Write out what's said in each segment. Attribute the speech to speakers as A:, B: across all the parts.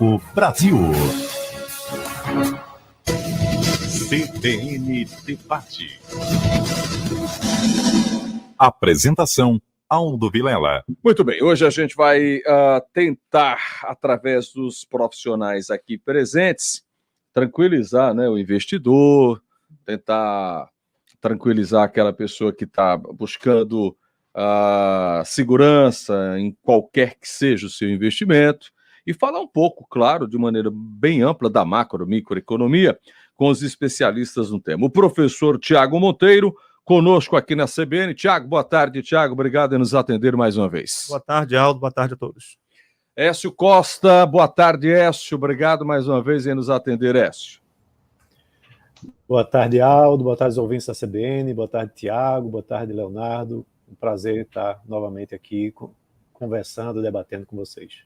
A: Grupo Brasil. CBN Debate. Apresentação: Aldo Vilela.
B: Muito bem, hoje a gente vai tentar, através dos profissionais aqui presentes, tranquilizar, né, o investidor, tentar tranquilizar aquela pessoa que está buscando segurança em qualquer que seja o seu investimento e falar um pouco, claro, de maneira bem ampla da macro, microeconomia, com os especialistas no tema. O professor Tiago Monteiro, conosco aqui na CBN. Tiago, boa tarde, Tiago. Obrigado por nos atender mais uma vez.
C: Boa tarde, Aldo. Boa tarde a todos.
B: Écio Costa, boa tarde, Écio. Obrigado mais uma vez em nos atender, Écio.
D: Boa tarde, Aldo. Boa tarde, aos ouvintes da CBN. Boa tarde, Tiago. Boa tarde, Leonardo. Um prazer estar novamente aqui conversando, debatendo com vocês.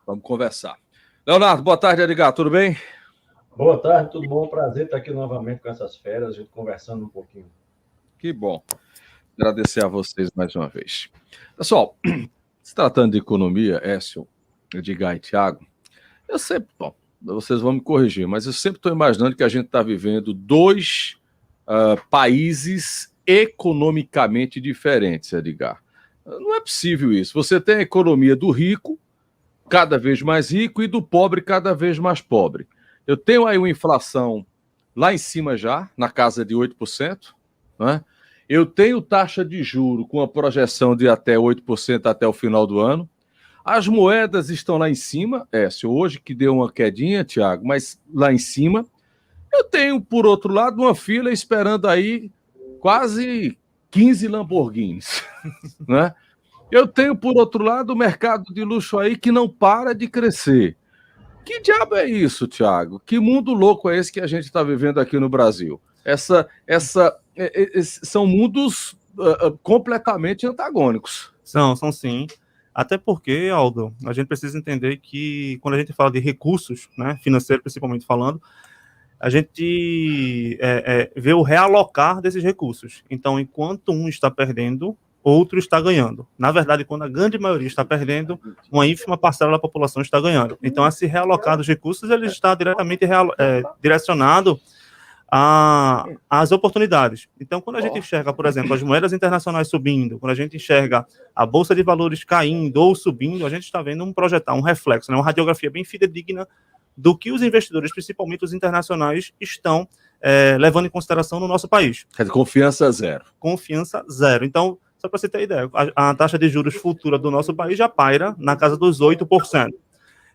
B: Vamos conversar. Leonardo, boa tarde, Edgar. Tudo bem?
E: Boa tarde, tudo bom? Prazer estar aqui novamente com essas feras, a gente conversando um pouquinho.
B: Que bom. Agradecer a vocês mais uma vez. Pessoal, se tratando de economia, Écio, Edgar e Tiago, eu sempre, bom, vocês vão me corrigir, mas eu sempre estou imaginando que a gente está vivendo dois países economicamente diferentes, Edgar. Não é possível isso. Você tem a economia do rico, cada vez mais rico, e do pobre, cada vez mais pobre. Eu tenho aí uma inflação lá em cima já, na casa de 8%, né? Eu tenho taxa de juro com a projeção de até 8% até o final do ano. As moedas estão lá em cima, Écio, hoje que deu uma quedinha, Tiago, mas lá em cima. Eu tenho, por outro lado, uma fila esperando aí quase 15 Lamborghinis, né? Eu tenho, por outro lado, o mercado de luxo aí que não para de crescer. Que diabo é isso, Tiago? Que mundo louco é esse que a gente está vivendo aqui no Brasil? São mundos completamente antagônicos.
C: São sim. Até porque, Aldo, a gente precisa entender que quando a gente fala de recursos, né, financeiro principalmente falando, a gente vê o realocar desses recursos. Então, enquanto um está perdendo, outro está ganhando. Na verdade, quando a grande maioria está perdendo, uma ínfima parcela da população está ganhando. Então, esse realocar dos recursos, ele está diretamente direcionado às oportunidades. Então, quando a gente enxerga, por exemplo, as moedas internacionais subindo, quando a gente enxerga a Bolsa de Valores caindo ou subindo, a gente está vendo um reflexo, né, uma radiografia bem fidedigna do que os investidores, principalmente os internacionais, estão levando em consideração no nosso país.
B: Quer dizer, confiança zero.
C: Confiança zero. Então, só para você ter ideia, a taxa de juros futura do nosso país já paira na casa dos 8%.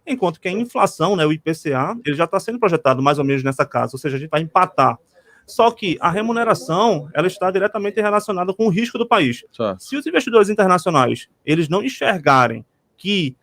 C: Enquanto que a inflação, né, o IPCA, ele já está sendo projetado mais ou menos nessa casa, ou seja, a gente vai empatar. Só que a remuneração, ela está diretamente relacionada com o risco do país. Se os investidores internacionais, eles não enxergarem que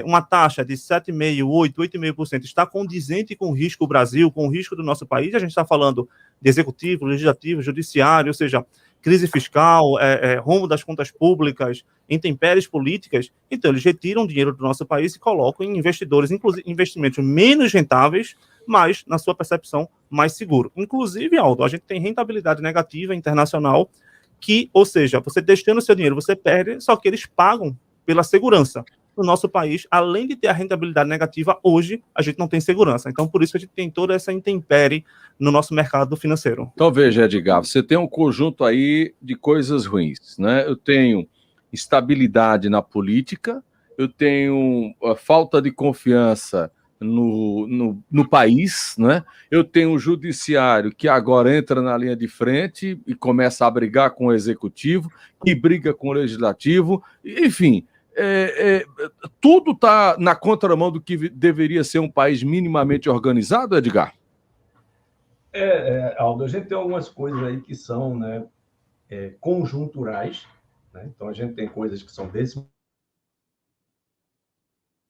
C: uma taxa de 7,5%, 8%, 8,5% está condizente com o risco do Brasil, com o risco do nosso país, a gente está falando de executivo, legislativo, judiciário, ou seja, crise fiscal, rumo das contas públicas, intempéries políticas, então eles retiram dinheiro do nosso país e colocam em investidores, inclusive investimentos menos rentáveis, mas, na sua percepção, mais seguro. Inclusive, Aldo, a gente tem rentabilidade negativa internacional, que, ou seja, você deixando o seu dinheiro, você perde, só que eles pagam pela segurança. No nosso país, além de ter a rentabilidade negativa, hoje a gente não tem segurança. Então, por isso que a gente tem toda essa intempérie no nosso mercado financeiro.
B: Então, veja, Edgar, você tem um conjunto aí de coisas ruins, né? Eu tenho instabilidade na política, eu tenho a falta de confiança no país, né? Eu tenho um judiciário que agora entra na linha de frente e começa a brigar com o executivo, que briga com o legislativo, enfim... tudo está na contramão do que deveria ser um país minimamente organizado, Edgar?
E: Aldo, a gente tem algumas coisas aí que são, né, conjunturais, né? Então a gente tem coisas que são desse...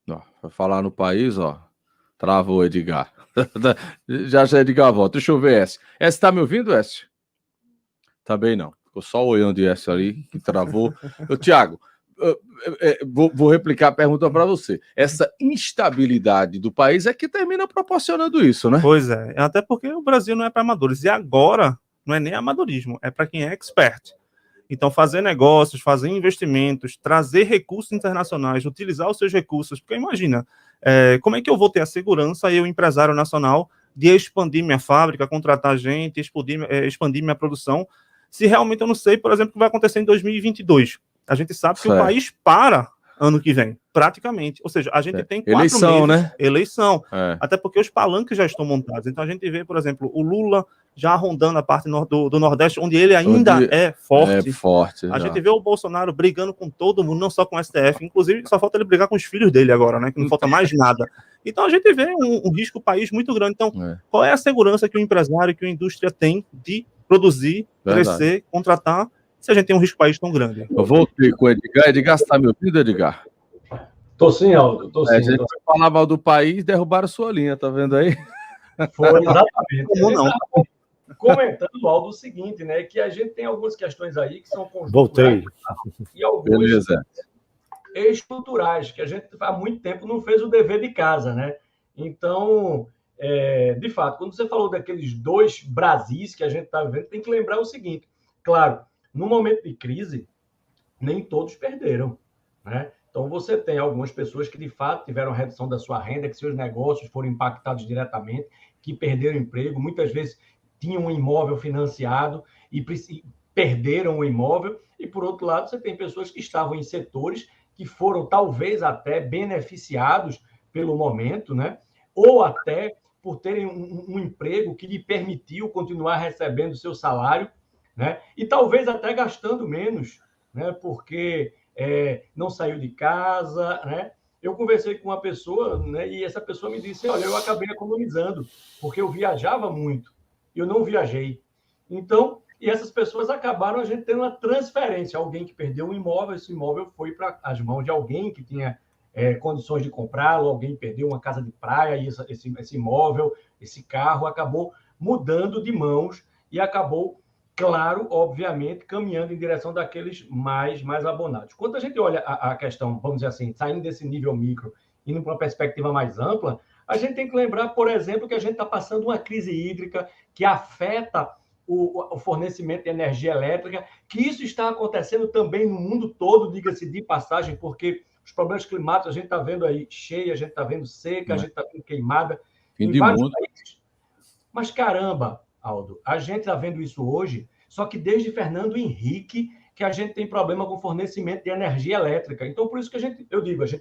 B: Vai falar no país, travou, Edgar. já Edgar volta. Deixa eu ver, Écio. Écio, tá me ouvindo, Écio? Também não. Ficou só olhando de Écio ali, que travou. Tiago, vou replicar a pergunta para você. Essa instabilidade do país é que termina proporcionando isso, né?
C: Pois é, até porque o Brasil não é para amadores. E agora, não é nem amadorismo, é para quem é expert. Então, fazer negócios, fazer investimentos, trazer recursos internacionais, utilizar os seus recursos, porque imagina, como é que eu vou ter a segurança, eu, empresário nacional, de expandir minha fábrica, contratar gente, expandir minha produção, se realmente eu não sei, por exemplo, o que vai acontecer em 2022. A gente sabe que o país para ano que vem, praticamente. Ou seja, a gente tem 4
B: eleição,
C: meses,
B: né?
C: Eleição. Até porque os palanques já estão montados. Então a gente vê, por exemplo, o Lula já rondando a parte do Nordeste, onde ele ainda é forte. A gente vê o Bolsonaro brigando com todo mundo, não só com o STF. Inclusive, só falta ele brigar com os filhos dele agora, né? Que não falta mais nada. Então a gente vê um risco país muito grande. Então, qual é a segurança que o empresário, que a indústria tem de produzir, crescer, contratar, se a gente tem um risco país tão grande?
B: Eu voltei com o Edgar. Edgar, você está me ouvindo, Edgar?
E: Tô sim, Aldo. Tô sim.
B: A gente foi falar mal do país, derrubaram sua linha, tá vendo aí?
E: Foi, exatamente.
C: Como não?
E: Comentando, Aldo, o seguinte, né? Que a gente tem algumas questões aí que são conjunturais.
D: Voltei.
E: E algumas
B: Beleza.
E: estruturais, que a gente há muito tempo não fez o dever de casa, né? Então, de fato, quando você falou daqueles 2 Brasis que a gente está vivendo, tem que lembrar o seguinte: claro, no momento de crise, nem todos perderam, né? Então, você tem algumas pessoas que, de fato, tiveram redução da sua renda, que seus negócios foram impactados diretamente, que perderam emprego, muitas vezes tinham um imóvel financiado e perderam o imóvel. E, por outro lado, você tem pessoas que estavam em setores que foram, talvez, até beneficiados pelo momento, né? Ou até por terem um emprego que lhe permitiu continuar recebendo o seu salário, né? E talvez até gastando menos, né? Porque não saiu de casa, né? Eu conversei com uma pessoa, né? E essa pessoa me disse: olha, eu acabei economizando, porque eu viajava muito, e eu não viajei. Então, e essas pessoas acabaram a gente tendo uma transferência, alguém que perdeu um imóvel, esse imóvel foi para as mãos de alguém que tinha condições de comprá-lo, alguém perdeu uma casa de praia, e esse imóvel, esse carro acabou mudando de mãos e acabou, claro, obviamente, caminhando em direção daqueles mais abonados. Quando a gente olha a questão, vamos dizer assim, saindo desse nível micro, indo para uma perspectiva mais ampla, a gente tem que lembrar, por exemplo, que a gente está passando uma crise hídrica que afeta o fornecimento de energia elétrica, que isso está acontecendo também no mundo todo, diga-se de passagem, porque os problemas climáticos a gente está vendo aí cheia, a gente está vendo seca, a gente está vendo queimada em vários países. Mas caramba, Aldo, a gente está vendo isso hoje, só que desde Fernando Henrique que a gente tem problema com fornecimento de energia elétrica. Então, por isso que a gente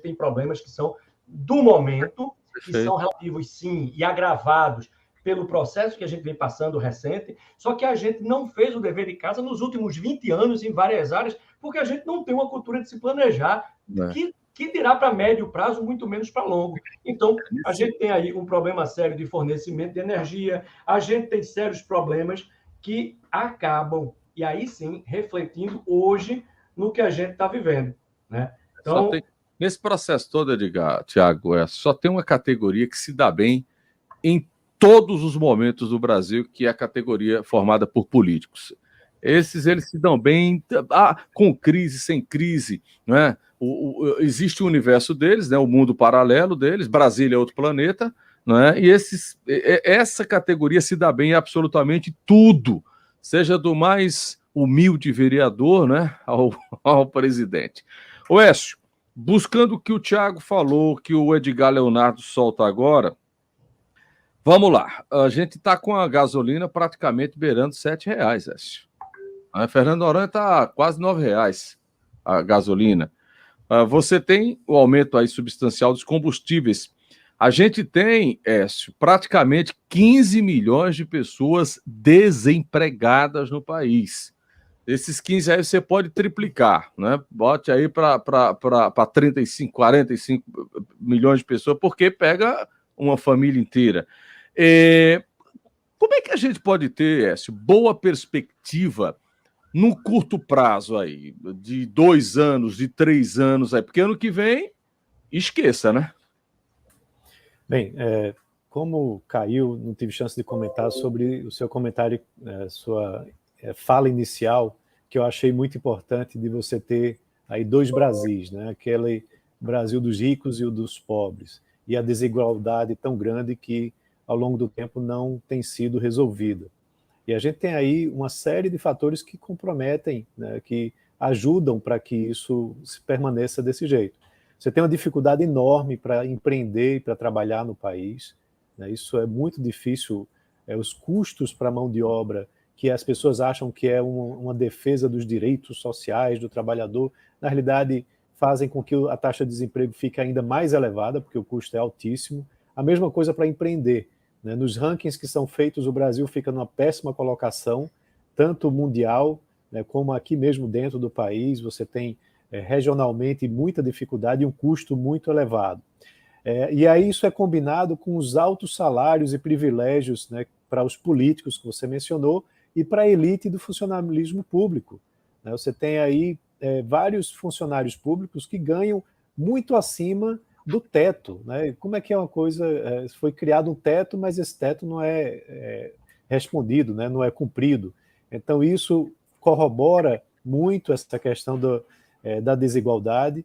E: tem problemas que são do momento, que são relativos, sim, e agravados pelo processo que a gente vem passando recente, só que a gente não fez o dever de casa nos últimos 20 anos em várias áreas, porque a gente não tem uma cultura de se planejar, que dirá para médio prazo, muito menos para longo. Então, a gente tem aí um problema sério de fornecimento de energia, a gente tem sérios problemas que acabam, e aí sim, refletindo hoje no que a gente está vivendo, né? Então,
B: nesse processo todo, Edgar, Tiago, só tem uma categoria que se dá bem em todos os momentos do Brasil, que é a categoria formada por políticos. Eles se dão bem, com crise, sem crise, né? Existe o universo deles, né? O mundo paralelo deles, Brasília é outro planeta, né? E essa categoria se dá bem em absolutamente tudo, seja do mais humilde vereador, né? ao presidente. Oécio, buscando o que o Tiago falou, que o Edgar Leonardo solta agora, vamos lá. A gente está com a gasolina praticamente beirando R$7, Écio. A Fernando Noronha está quase R$9 a gasolina. Você tem o aumento aí substancial dos combustíveis. A gente tem, Écio, praticamente 15 milhões de pessoas desempregadas no país. Esses 15 aí você pode triplicar, né? Bote aí para 35, 45 milhões de pessoas, porque pega uma família inteira. Como é que a gente pode ter, Écio, boa perspectiva no curto prazo aí, de 2 anos, de 3 anos aí? Porque ano que vem, esqueça, né?
D: Bem, como caiu, não tive chance de comentar sobre o seu comentário, sua fala inicial, que eu achei muito importante de você ter aí 2 Brasis, né? Aquele Brasil dos ricos e o dos pobres, e a desigualdade tão grande que ao longo do tempo não tem sido resolvida. E a gente tem aí uma série de fatores que comprometem, né, que ajudam para que isso se permaneça desse jeito. Você tem uma dificuldade enorme para empreender e para trabalhar no país, né, isso é muito difícil, os custos para a mão de obra, que as pessoas acham que é uma defesa dos direitos sociais do trabalhador, na realidade fazem com que a taxa de desemprego fique ainda mais elevada, porque o custo é altíssimo. A mesma coisa para empreender. Né? Nos rankings que são feitos, o Brasil fica numa péssima colocação, tanto mundial, né, como aqui mesmo dentro do país, você tem regionalmente muita dificuldade e um custo muito elevado. E aí isso é combinado com os altos salários e privilégios, né, para os políticos que você mencionou e para a elite do funcionalismo público. Né? Você tem aí vários funcionários públicos que ganham muito acima do teto. Né? Como é que é uma coisa... foi criado um teto, mas esse teto não é respondido, né? Não é cumprido. Então isso corrobora muito essa questão da desigualdade,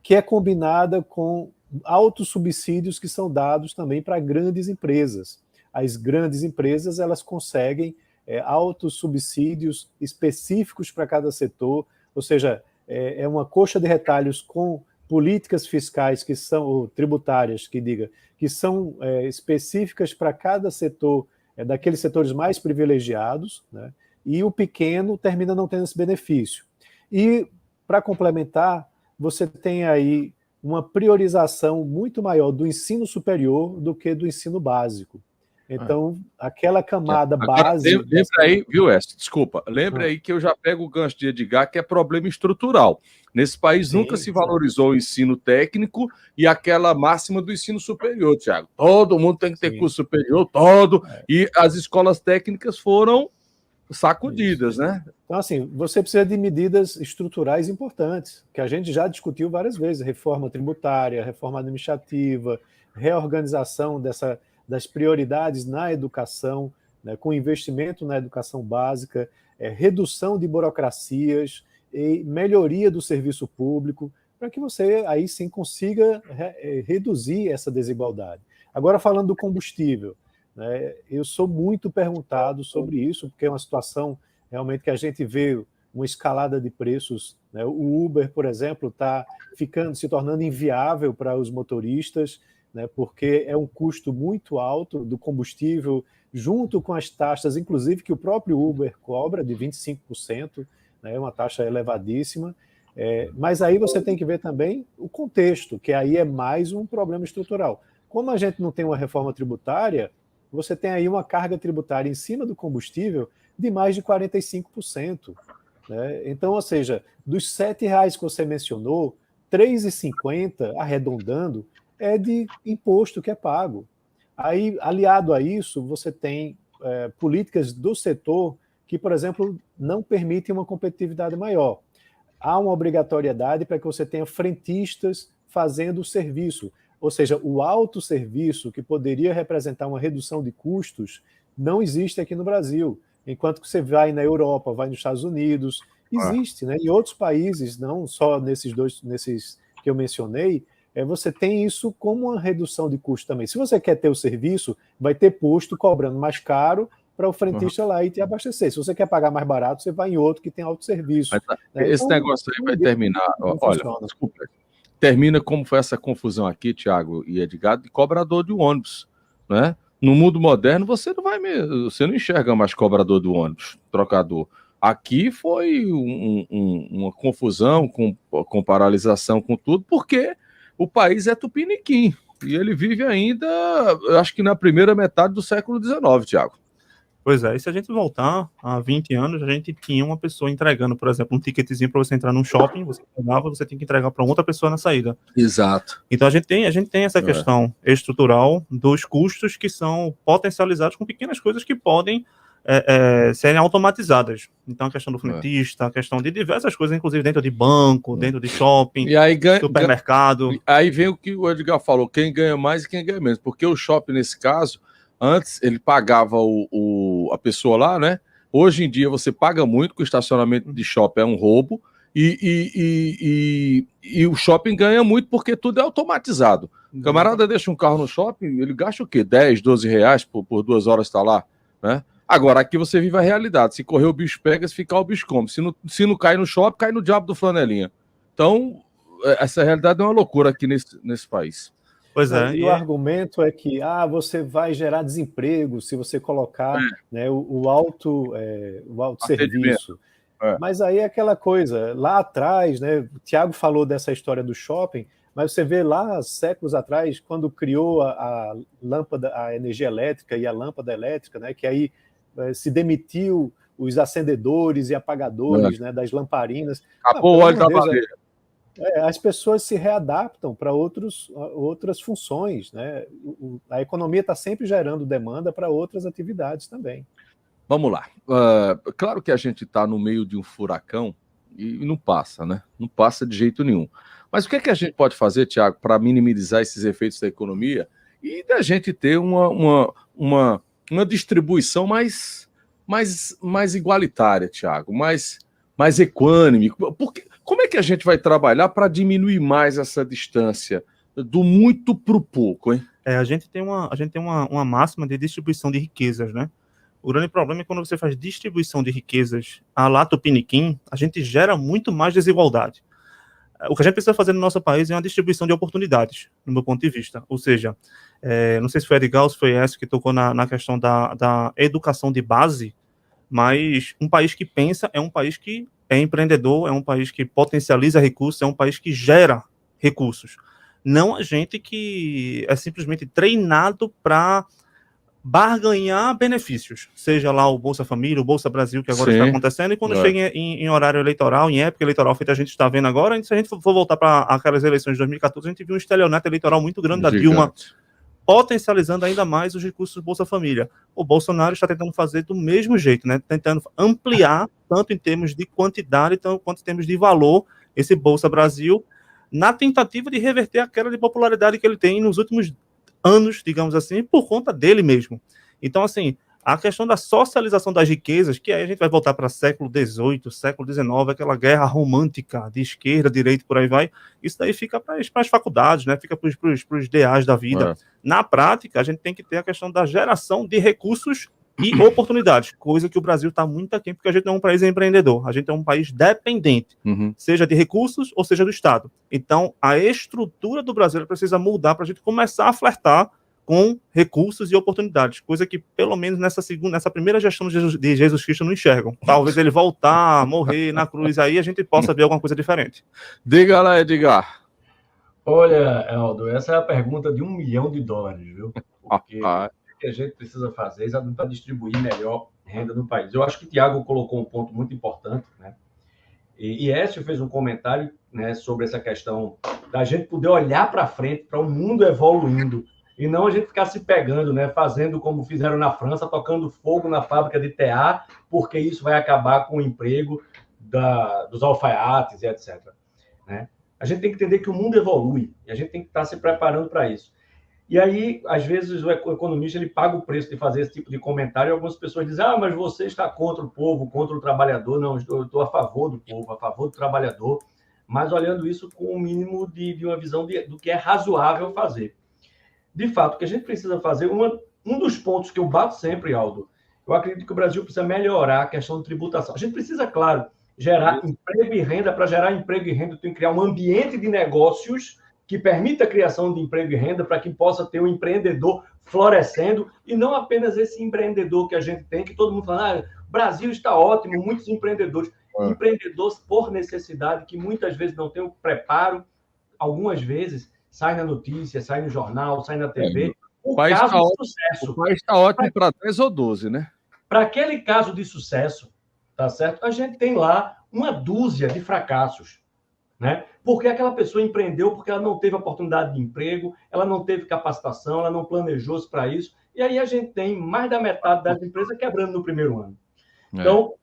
D: que é combinada com altos subsídios que são dados também para grandes empresas. As grandes empresas, elas conseguem altos subsídios específicos para cada setor, ou seja, é uma coxa de retalhos com políticas fiscais que são, ou tributárias, que são específicas para cada setor, daqueles setores mais privilegiados, né? E o pequeno termina não tendo esse benefício. E, para complementar, você tem aí uma priorização muito maior do ensino superior do que do ensino básico. Então, aquela camada base...
B: Lembra aí, viu, Écio? Desculpa. Lembra aí que eu já pego o gancho de Edgar, que é problema estrutural. Nesse país nunca se valorizou o ensino técnico e aquela máxima do ensino superior, Thiago. Todo mundo tem que ter curso superior, e as escolas técnicas foram sacudidas, né?
D: Então, assim, você precisa de medidas estruturais importantes, que a gente já discutiu várias vezes, reforma tributária, reforma administrativa, reorganização das prioridades na educação, né, com investimento na educação básica, redução de burocracias e melhoria do serviço público, para que você aí sim consiga reduzir essa desigualdade. Agora, falando do combustível, né, eu sou muito perguntado sobre isso, porque é uma situação realmente que a gente vê uma escalada de preços. Né? O Uber, por exemplo, está se tornando inviável para os motoristas, né, porque é um custo muito alto do combustível, junto com as taxas, inclusive, que o próprio Uber cobra, de 25%, né, é uma taxa elevadíssima. Mas aí você tem que ver também o contexto, que aí é mais um problema estrutural. Como a gente não tem uma reforma tributária, você tem aí uma carga tributária em cima do combustível de mais de 45%. Né? Então, ou seja, dos R$ 7,00 que você mencionou, R$ 3,50, arredondando, é de imposto que é pago. Aí, aliado a isso, você tem políticas do setor que, por exemplo, não permitem uma competitividade maior. Há uma obrigatoriedade para que você tenha frentistas fazendo o serviço, ou seja, o autosserviço, que poderia representar uma redução de custos, não existe aqui no Brasil. Enquanto que você vai na Europa, vai nos Estados Unidos, existe, né? Em outros países, não só nesses que eu mencionei, você tem isso como uma redução de custo também. Se você quer ter o serviço, vai ter posto cobrando mais caro para o frentista lá e te abastecer. Se você quer pagar mais barato, você vai em outro que tem autosserviço.
B: Esse negócio aí vai terminar. Olha, desculpa. Termina como foi essa confusão aqui, Thiago e Edgar, de cobrador de ônibus, né? No mundo moderno, você não enxerga mais cobrador do ônibus, trocador. Aqui foi uma confusão com paralisação, com tudo, porque o país é tupiniquim. E ele vive ainda, acho que na primeira metade do século XIX, Thiago.
C: Pois é, e se a gente voltar a 20 anos, a gente tinha uma pessoa entregando, por exemplo, um ticketzinho para você entrar num shopping, você pegava, você tinha que entregar para outra pessoa na saída.
B: Exato.
C: Então a gente tem essa questão estrutural dos custos que são potencializados com pequenas coisas que podem serem automatizadas. Então a questão do frentista, a questão de diversas coisas, inclusive dentro de banco, dentro de shopping,
B: e aí
C: supermercado.
B: Aí vem o que o Edgar falou, quem ganha mais e quem ganha menos, porque o shopping, nesse caso, antes ele pagava a pessoa lá, né? Hoje em dia você paga muito, que o estacionamento de shopping é um roubo, e o shopping ganha muito porque tudo é automatizado. O camarada deixa um carro no shopping, ele gasta o quê? 10, 12 reais por 2 horas estar lá, né? Agora, aqui você vive a realidade. Se correr, o bicho pega, se ficar, o bicho come. Se não cai no shopping, cai no diabo do flanelinha. Então, essa realidade é uma loucura aqui nesse país.
C: Pois é.
D: E o argumento é que você vai gerar desemprego se você colocar né, o alto serviço. Mas aí é aquela coisa, lá atrás, né, o Tiago falou dessa história do shopping, mas você vê lá, séculos atrás, quando criou a lâmpada, a energia elétrica e a lâmpada elétrica, né, que aí se demitiu os acendedores e apagadores né, das lamparinas.
B: Acabou o óleo da madeira.
D: As pessoas se readaptam para outras funções, né? A economia está sempre gerando demanda para outras atividades também.
B: Vamos lá. Claro que a gente está no meio de um furacão e não passa, né? Não passa de jeito nenhum. Mas o que é que a gente pode fazer, Tiago, para minimizar esses efeitos da economia e da gente ter uma distribuição mais igualitária, Tiago, mais equânime? Como é que a gente vai trabalhar para diminuir mais essa distância do muito para o pouco, hein?
C: A gente tem uma máxima de distribuição de riquezas, né? O grande problema é quando você faz distribuição de riquezas à la Tupiniquim, a gente gera muito mais desigualdade. O que a gente precisa fazer no nosso país é uma distribuição de oportunidades, no meu ponto de vista. Ou seja, não sei se foi Edgar ou se foi esse que tocou na questão da educação de base, mas um país que pensa é um país que é empreendedor, é um país que potencializa recursos, é um país que gera recursos. Não a gente que é simplesmente treinado para barganhar benefícios, seja lá o Bolsa Família, o Bolsa Brasil, que agora está acontecendo, e quando chega em horário eleitoral, em época eleitoral, feita a gente está vendo agora, se a gente for voltar para aquelas eleições de 2014, a gente viu um estelionato eleitoral muito grande da Dilma, potencializando ainda mais os recursos do Bolsa Família. O Bolsonaro está tentando fazer do mesmo jeito, né? Tentando ampliar, tanto em termos de quantidade, quanto em termos de valor, esse Bolsa Brasil, na tentativa de reverter a queda de popularidade que ele tem nos últimos anos, digamos assim, por conta dele mesmo. Então, assim, a questão da socialização das riquezas, que aí a gente vai voltar para século XVIII, século XIX, aquela guerra romântica de esquerda, direita, por aí vai, isso daí fica para as faculdades, né? Fica para os DAs da vida. Na prática, a gente tem que ter a questão da geração de recursos e oportunidades, coisa que o Brasil está muito aquém, porque a gente não é um país empreendedor, a gente é um país dependente, seja de recursos ou seja do Estado. Então, a estrutura do Brasil precisa mudar para a gente começar a flertar com recursos e oportunidades, coisa que, pelo menos nessa primeira gestão de Jesus Cristo, não enxergam. Talvez ele voltar, morrer na cruz, aí a gente possa ver alguma coisa diferente.
B: Diga lá, Edgar.
E: Olha, Aldo, essa é a pergunta de $1 milhão, viu? Porque o que a gente precisa fazer é exatamente para distribuir melhor renda no país. Eu acho que o Tiago colocou um ponto muito importante, né? E Écio fez um comentário, né, sobre essa questão da gente poder olhar para frente, para o mundo evoluindo, e não a gente ficar se pegando, né, fazendo como fizeram na França, tocando fogo na fábrica de tear, porque isso vai acabar com o emprego dos alfaiates e etc. Né? A gente tem que entender que o mundo evolui, e a gente tem que estar se preparando para isso. E aí, às vezes, o economista ele paga o preço de fazer esse tipo de comentário, e algumas pessoas dizem, mas você está contra o povo, contra o trabalhador. Não, eu estou a favor do povo, a favor do trabalhador, mas olhando isso com o mínimo de uma visão do que é razoável fazer. De fato, o que a gente precisa fazer, um dos pontos que eu bato sempre, Aldo, eu acredito que o Brasil precisa melhorar a questão de tributação. A gente precisa, claro, gerar emprego e renda. Para gerar emprego e renda, tem que criar um ambiente de negócios que permita a criação de emprego e renda para que possa ter um empreendedor florescendo, e não apenas esse empreendedor que a gente tem, que todo mundo fala, o Brasil está ótimo, muitos empreendedores. Empreendedores por necessidade, que muitas vezes não têm o preparo, algumas vezes sai na notícia, sai no jornal, sai na TV. O caso de sucesso.
B: O país está ótimo para 10 ou 12, né?
E: Para aquele caso de sucesso, tá certo? A gente tem lá uma dúzia de fracassos, né? Porque aquela pessoa empreendeu porque ela não teve oportunidade de emprego, ela não teve capacitação, ela não planejou-se para isso, e aí a gente tem mais da metade das empresas quebrando no primeiro ano. Então,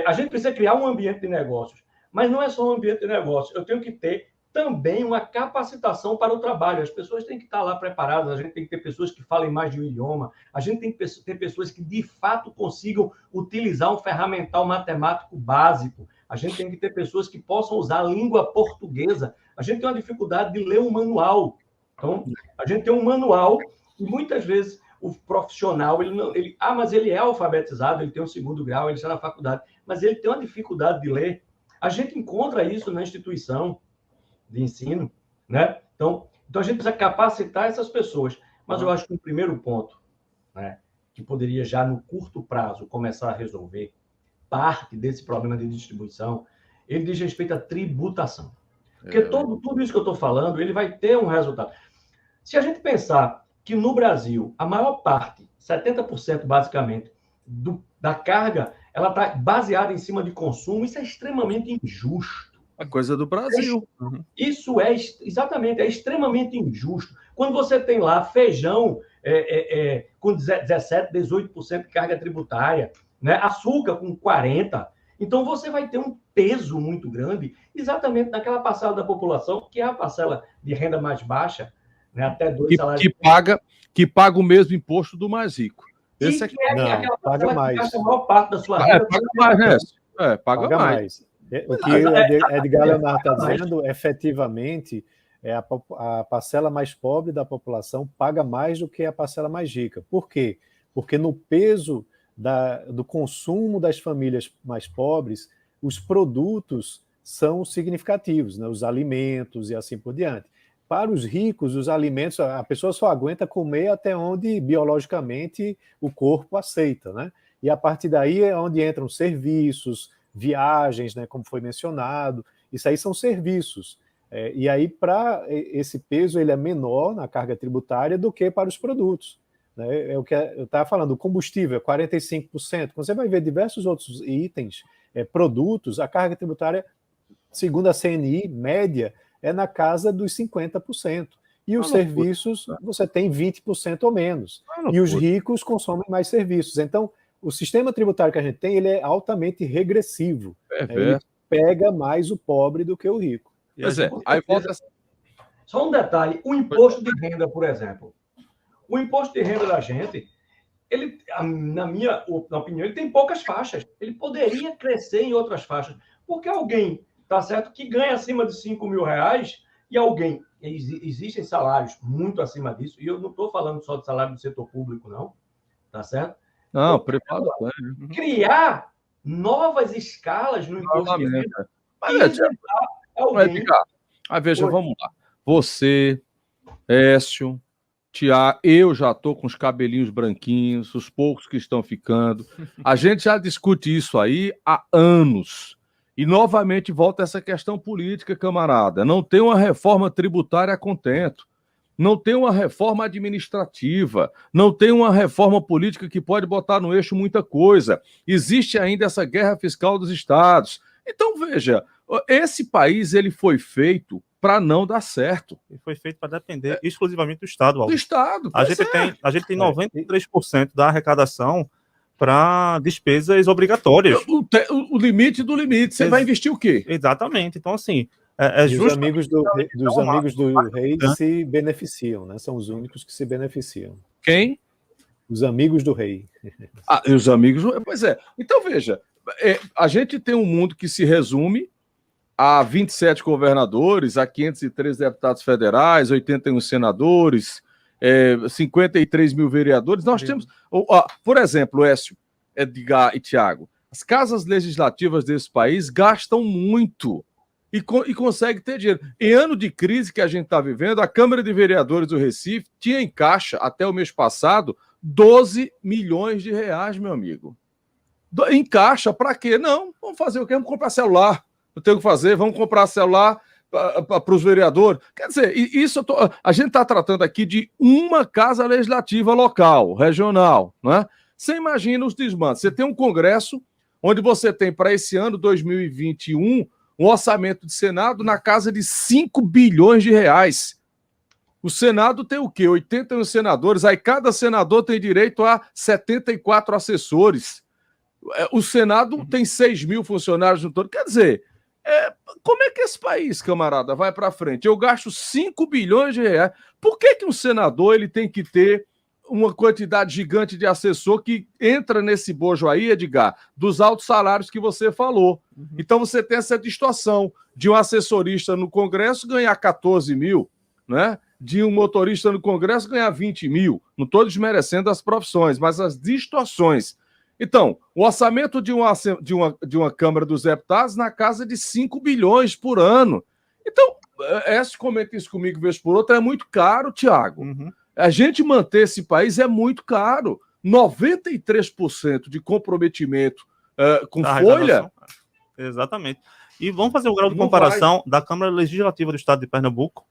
E: a gente precisa criar um ambiente de negócios, mas não é só um ambiente de negócios, eu tenho que ter também uma capacitação para o trabalho. As pessoas têm que estar lá preparadas, a gente tem que ter pessoas que falem mais de um idioma, a gente tem que ter pessoas que, de fato, consigam utilizar um ferramental matemático básico, a gente tem que ter pessoas que possam usar a língua portuguesa. A gente tem uma dificuldade de ler um manual. Então, a gente tem um manual e, muitas vezes, o profissional, ele não, ele, mas ele é alfabetizado, ele tem um 2º grau, ele está na faculdade, mas ele tem uma dificuldade de ler. A gente encontra isso na instituição de ensino, né? Então a gente precisa capacitar essas pessoas. Mas eu acho que um primeiro ponto, né, que poderia já no curto prazo começar a resolver parte desse problema de distribuição, ele diz respeito à tributação. Porque tudo isso que eu estou falando, ele vai ter um resultado. Se a gente pensar que no Brasil, a maior parte, 70% basicamente, da carga, ela está baseada em cima de consumo, isso é extremamente injusto.
B: A coisa do Brasil.
E: Isso é, exatamente, é extremamente injusto. Quando você tem lá feijão com 17%, 18% de carga tributária, né? Açúcar com 40%, então você vai ter um peso muito grande exatamente naquela parcela da população, que é a parcela de renda mais baixa, né? Até 2 salários.
B: Que paga o mesmo imposto do mais rico.
E: Esse
D: não, paga mais.
E: A maior parte da sua renda.
B: Paga mais, né? Paga mais.
D: O que o Edgar Leonardo está dizendo, efetivamente, a parcela mais pobre da população paga mais do que a parcela mais rica. Por quê? Porque no peso do consumo das famílias mais pobres, os produtos são significativos, né? Os alimentos e assim por diante. Para os ricos, os alimentos, a pessoa só aguenta comer até onde biologicamente o corpo aceita, né? E a partir daí é onde entram serviços, viagens, né, como foi mencionado, isso aí são serviços. E aí, para esse peso, ele é menor na carga tributária do que para os produtos. Né? É o que eu estava falando, o combustível é 45%. Quando você vai ver diversos outros itens, produtos, a carga tributária, segundo a CNI, média, é na casa dos 50%. E os serviços, você tem 20% ou menos. E os ricos consomem mais serviços. Então, o sistema tributário que a gente tem, ele é altamente regressivo. Ele pega mais o pobre do que o rico.
B: Pois aí volta...
E: Só um detalhe, o imposto de renda, por exemplo. O imposto de renda da gente, ele, na minha opinião, ele tem poucas faixas. Ele poderia crescer em outras faixas. Porque alguém, tá certo, que ganha acima de R$5.000 e alguém... Existem salários muito acima disso, e eu não estou falando só de salário do setor público, não. Tá certo?
B: Não, prepara.
E: Criar novas escalas no imposto de renda.
B: Veja, vamos lá. Você, Écio, Tiago, eu já estou com os cabelinhos branquinhos, os poucos que estão ficando. A gente já discute isso aí há anos. E, novamente, volta essa questão política, camarada. Não tem uma reforma tributária a contento. Não tem uma reforma administrativa, não tem uma reforma política que pode botar no eixo muita coisa. Existe ainda essa guerra fiscal dos estados. Então, veja, esse país ele foi feito para não dar certo.
C: Ele foi feito para depender exclusivamente do Estado.
B: Do Estado.
C: A gente tem 93% da arrecadação para despesas obrigatórias.
B: O limite do limite. Você vai investir o quê?
C: Exatamente. Então, assim...
D: Os amigos do rei se beneficiam, né? São os únicos que se beneficiam.
B: Quem?
D: Os amigos do rei.
B: E os amigos... Pois é. Então, veja, a gente tem um mundo que se resume a 27 governadores, a 503 deputados federais, 81 senadores, 53 mil vereadores. Nós temos... por exemplo, Écio, Edgar e Tiago, as casas legislativas desse país gastam muito e consegue ter dinheiro. Em ano de crise que a gente está vivendo, a Câmara de Vereadores do Recife tinha em caixa, até o mês passado, 12 milhões de reais, meu amigo. Em caixa, para quê? Não, vamos fazer o quê? Vamos comprar celular. Eu tenho que fazer, vamos comprar celular para os vereadores. Quer dizer, isso a gente está tratando aqui de uma casa legislativa local, regional, né? Você imagina os desmandos. Você tem um congresso onde você tem, para esse ano, 2021, um orçamento de Senado na casa de 5 bilhões de reais. O Senado tem o quê? 81 senadores, aí cada senador tem direito a 74 assessores. O Senado tem 6 mil funcionários no todo. Quer dizer, como é que esse país, camarada, vai para frente? Eu gasto 5 bilhões de reais. Por que um senador ele tem que ter uma quantidade gigante de assessor que entra nesse bojo aí, Edgar, dos altos salários que você falou? Então você tem essa distorção de um assessorista no Congresso ganhar 14 mil, né? de um motorista no Congresso ganhar 20 mil. Não estou desmerecendo as profissões, mas as distorções. Então, o orçamento de uma Câmara dos Deputados na casa de 5 bilhões por ano. Então, comenta isso comigo vez por outra, é muito caro, Tiago.
C: Uhum.
B: A gente manter esse país é muito caro. 93% de comprometimento com folha.
C: Exatamente. E vamos fazer o grau de comparação da Câmara Legislativa do Estado de Pernambuco,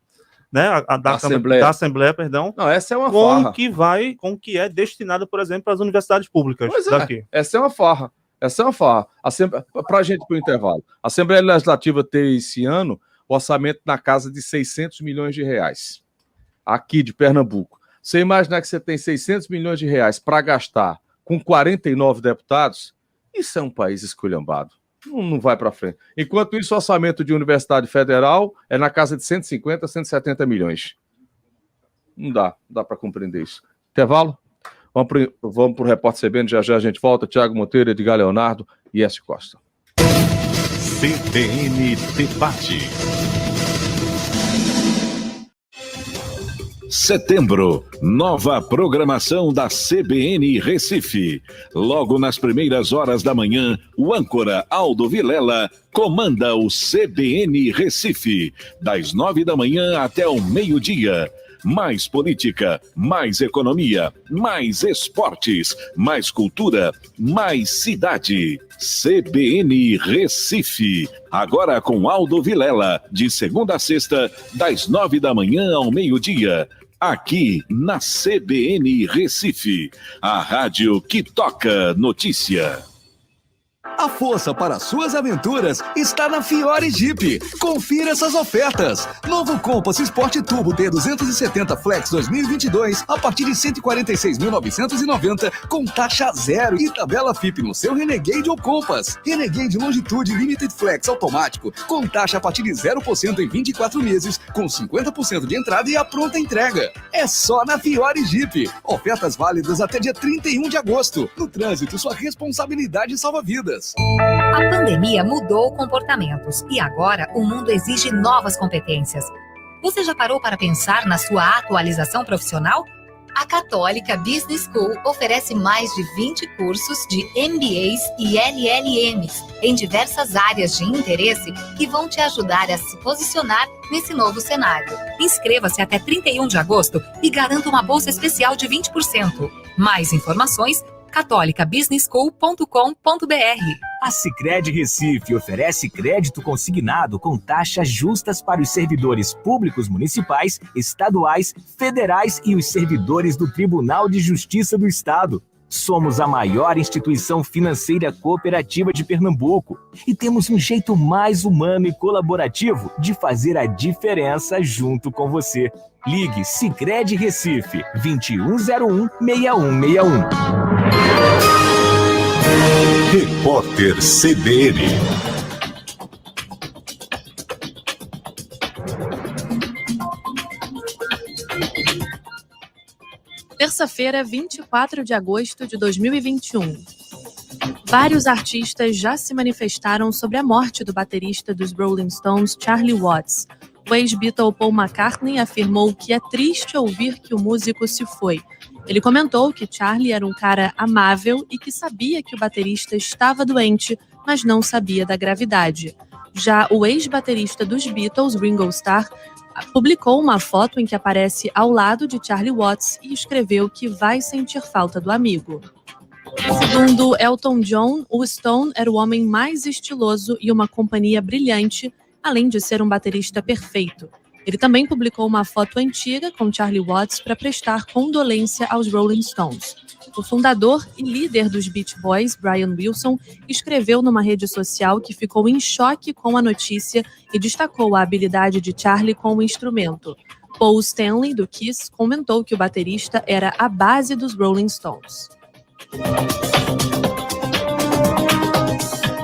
C: né? Da Assembleia, perdão.
B: Não, essa é uma
C: com
B: farra.
C: Com o que é destinado, por exemplo, às universidades públicas daqui.
B: Essa é uma farra. Para a gente ir para o intervalo. A Assembleia Legislativa tem esse ano o orçamento na casa de 600 milhões de reais. Aqui de Pernambuco. Você imaginar que você tem 600 milhões de reais para gastar com 49 deputados? Isso é um país esculhambado. Não vai para frente. Enquanto isso, o orçamento de universidade federal é na casa de 150, 170 milhões. Não dá para compreender isso. Intervalo? Vamos para o Repórter CBN, já a gente volta. Tiago Monteiro, Edgar Leonardo e S. Costa.
A: CBN Debate. Setembro, nova programação da CBN Recife. Logo nas primeiras horas da manhã, o âncora Aldo Vilela comanda o CBN Recife, das 9 da manhã até o meio-dia. Mais política, mais economia, mais esportes, mais cultura, mais cidade. CBN Recife. Agora com Aldo Vilela, de segunda a sexta, das 9 da manhã ao meio-dia. Aqui na CBN Recife, a rádio que toca notícia.
F: A força para suas aventuras está na Fiore Jeep. Confira essas ofertas. Novo Compass Sport Turbo T270 Flex 2022 a partir de 146.990 com taxa zero e tabela FIP no seu Renegade ou Compass. Renegade Longitude Limited Flex automático com taxa a partir de 0% em 24 meses com 50% de entrada e a pronta entrega. É só na Fiore Jeep. Ofertas válidas até dia 31 de agosto. No trânsito, sua responsabilidade salva vidas.
G: A pandemia mudou comportamentos e agora o mundo exige novas competências. Você já parou para pensar na sua atualização profissional? A Católica Business School oferece mais de 20 cursos de MBAs e LLMs em diversas áreas de interesse que vão te ajudar a se posicionar nesse novo cenário. Inscreva-se até 31 de agosto e garanta uma bolsa especial de 20%. Mais informações catolicabusinessschool.com.br.
H: A Sicredi Recife oferece crédito consignado com taxas justas para os servidores públicos municipais, estaduais, federais e os servidores do Tribunal de Justiça do Estado. Somos a maior instituição financeira cooperativa de Pernambuco e temos um jeito mais humano e colaborativo de fazer a diferença junto com você. Ligue Sicredi Recife 2101-6161.
A: Repórter CBN.
I: Terça-feira, 24 de agosto de 2021. Vários artistas já se manifestaram sobre a morte do baterista dos Rolling Stones, Charlie Watts. O ex-Beatle Paul McCartney afirmou que é triste ouvir que o músico se foi. Ele comentou que Charlie era um cara amável e que sabia que o baterista estava doente, mas não sabia da gravidade. Já o ex-baterista dos Beatles, Ringo Starr, publicou uma foto em que aparece ao lado de Charlie Watts e escreveu que vai sentir falta do amigo. Segundo Elton John, o Stone era o homem mais estiloso e uma companhia brilhante, além de ser um baterista perfeito. Ele também publicou uma foto antiga com Charlie Watts para prestar condolência aos Rolling Stones. O fundador e líder dos Beach Boys, Brian Wilson, escreveu numa rede social que ficou em choque com a notícia e destacou a habilidade de Charlie com o instrumento. Paul Stanley, do Kiss, comentou que o baterista era a base dos Rolling Stones.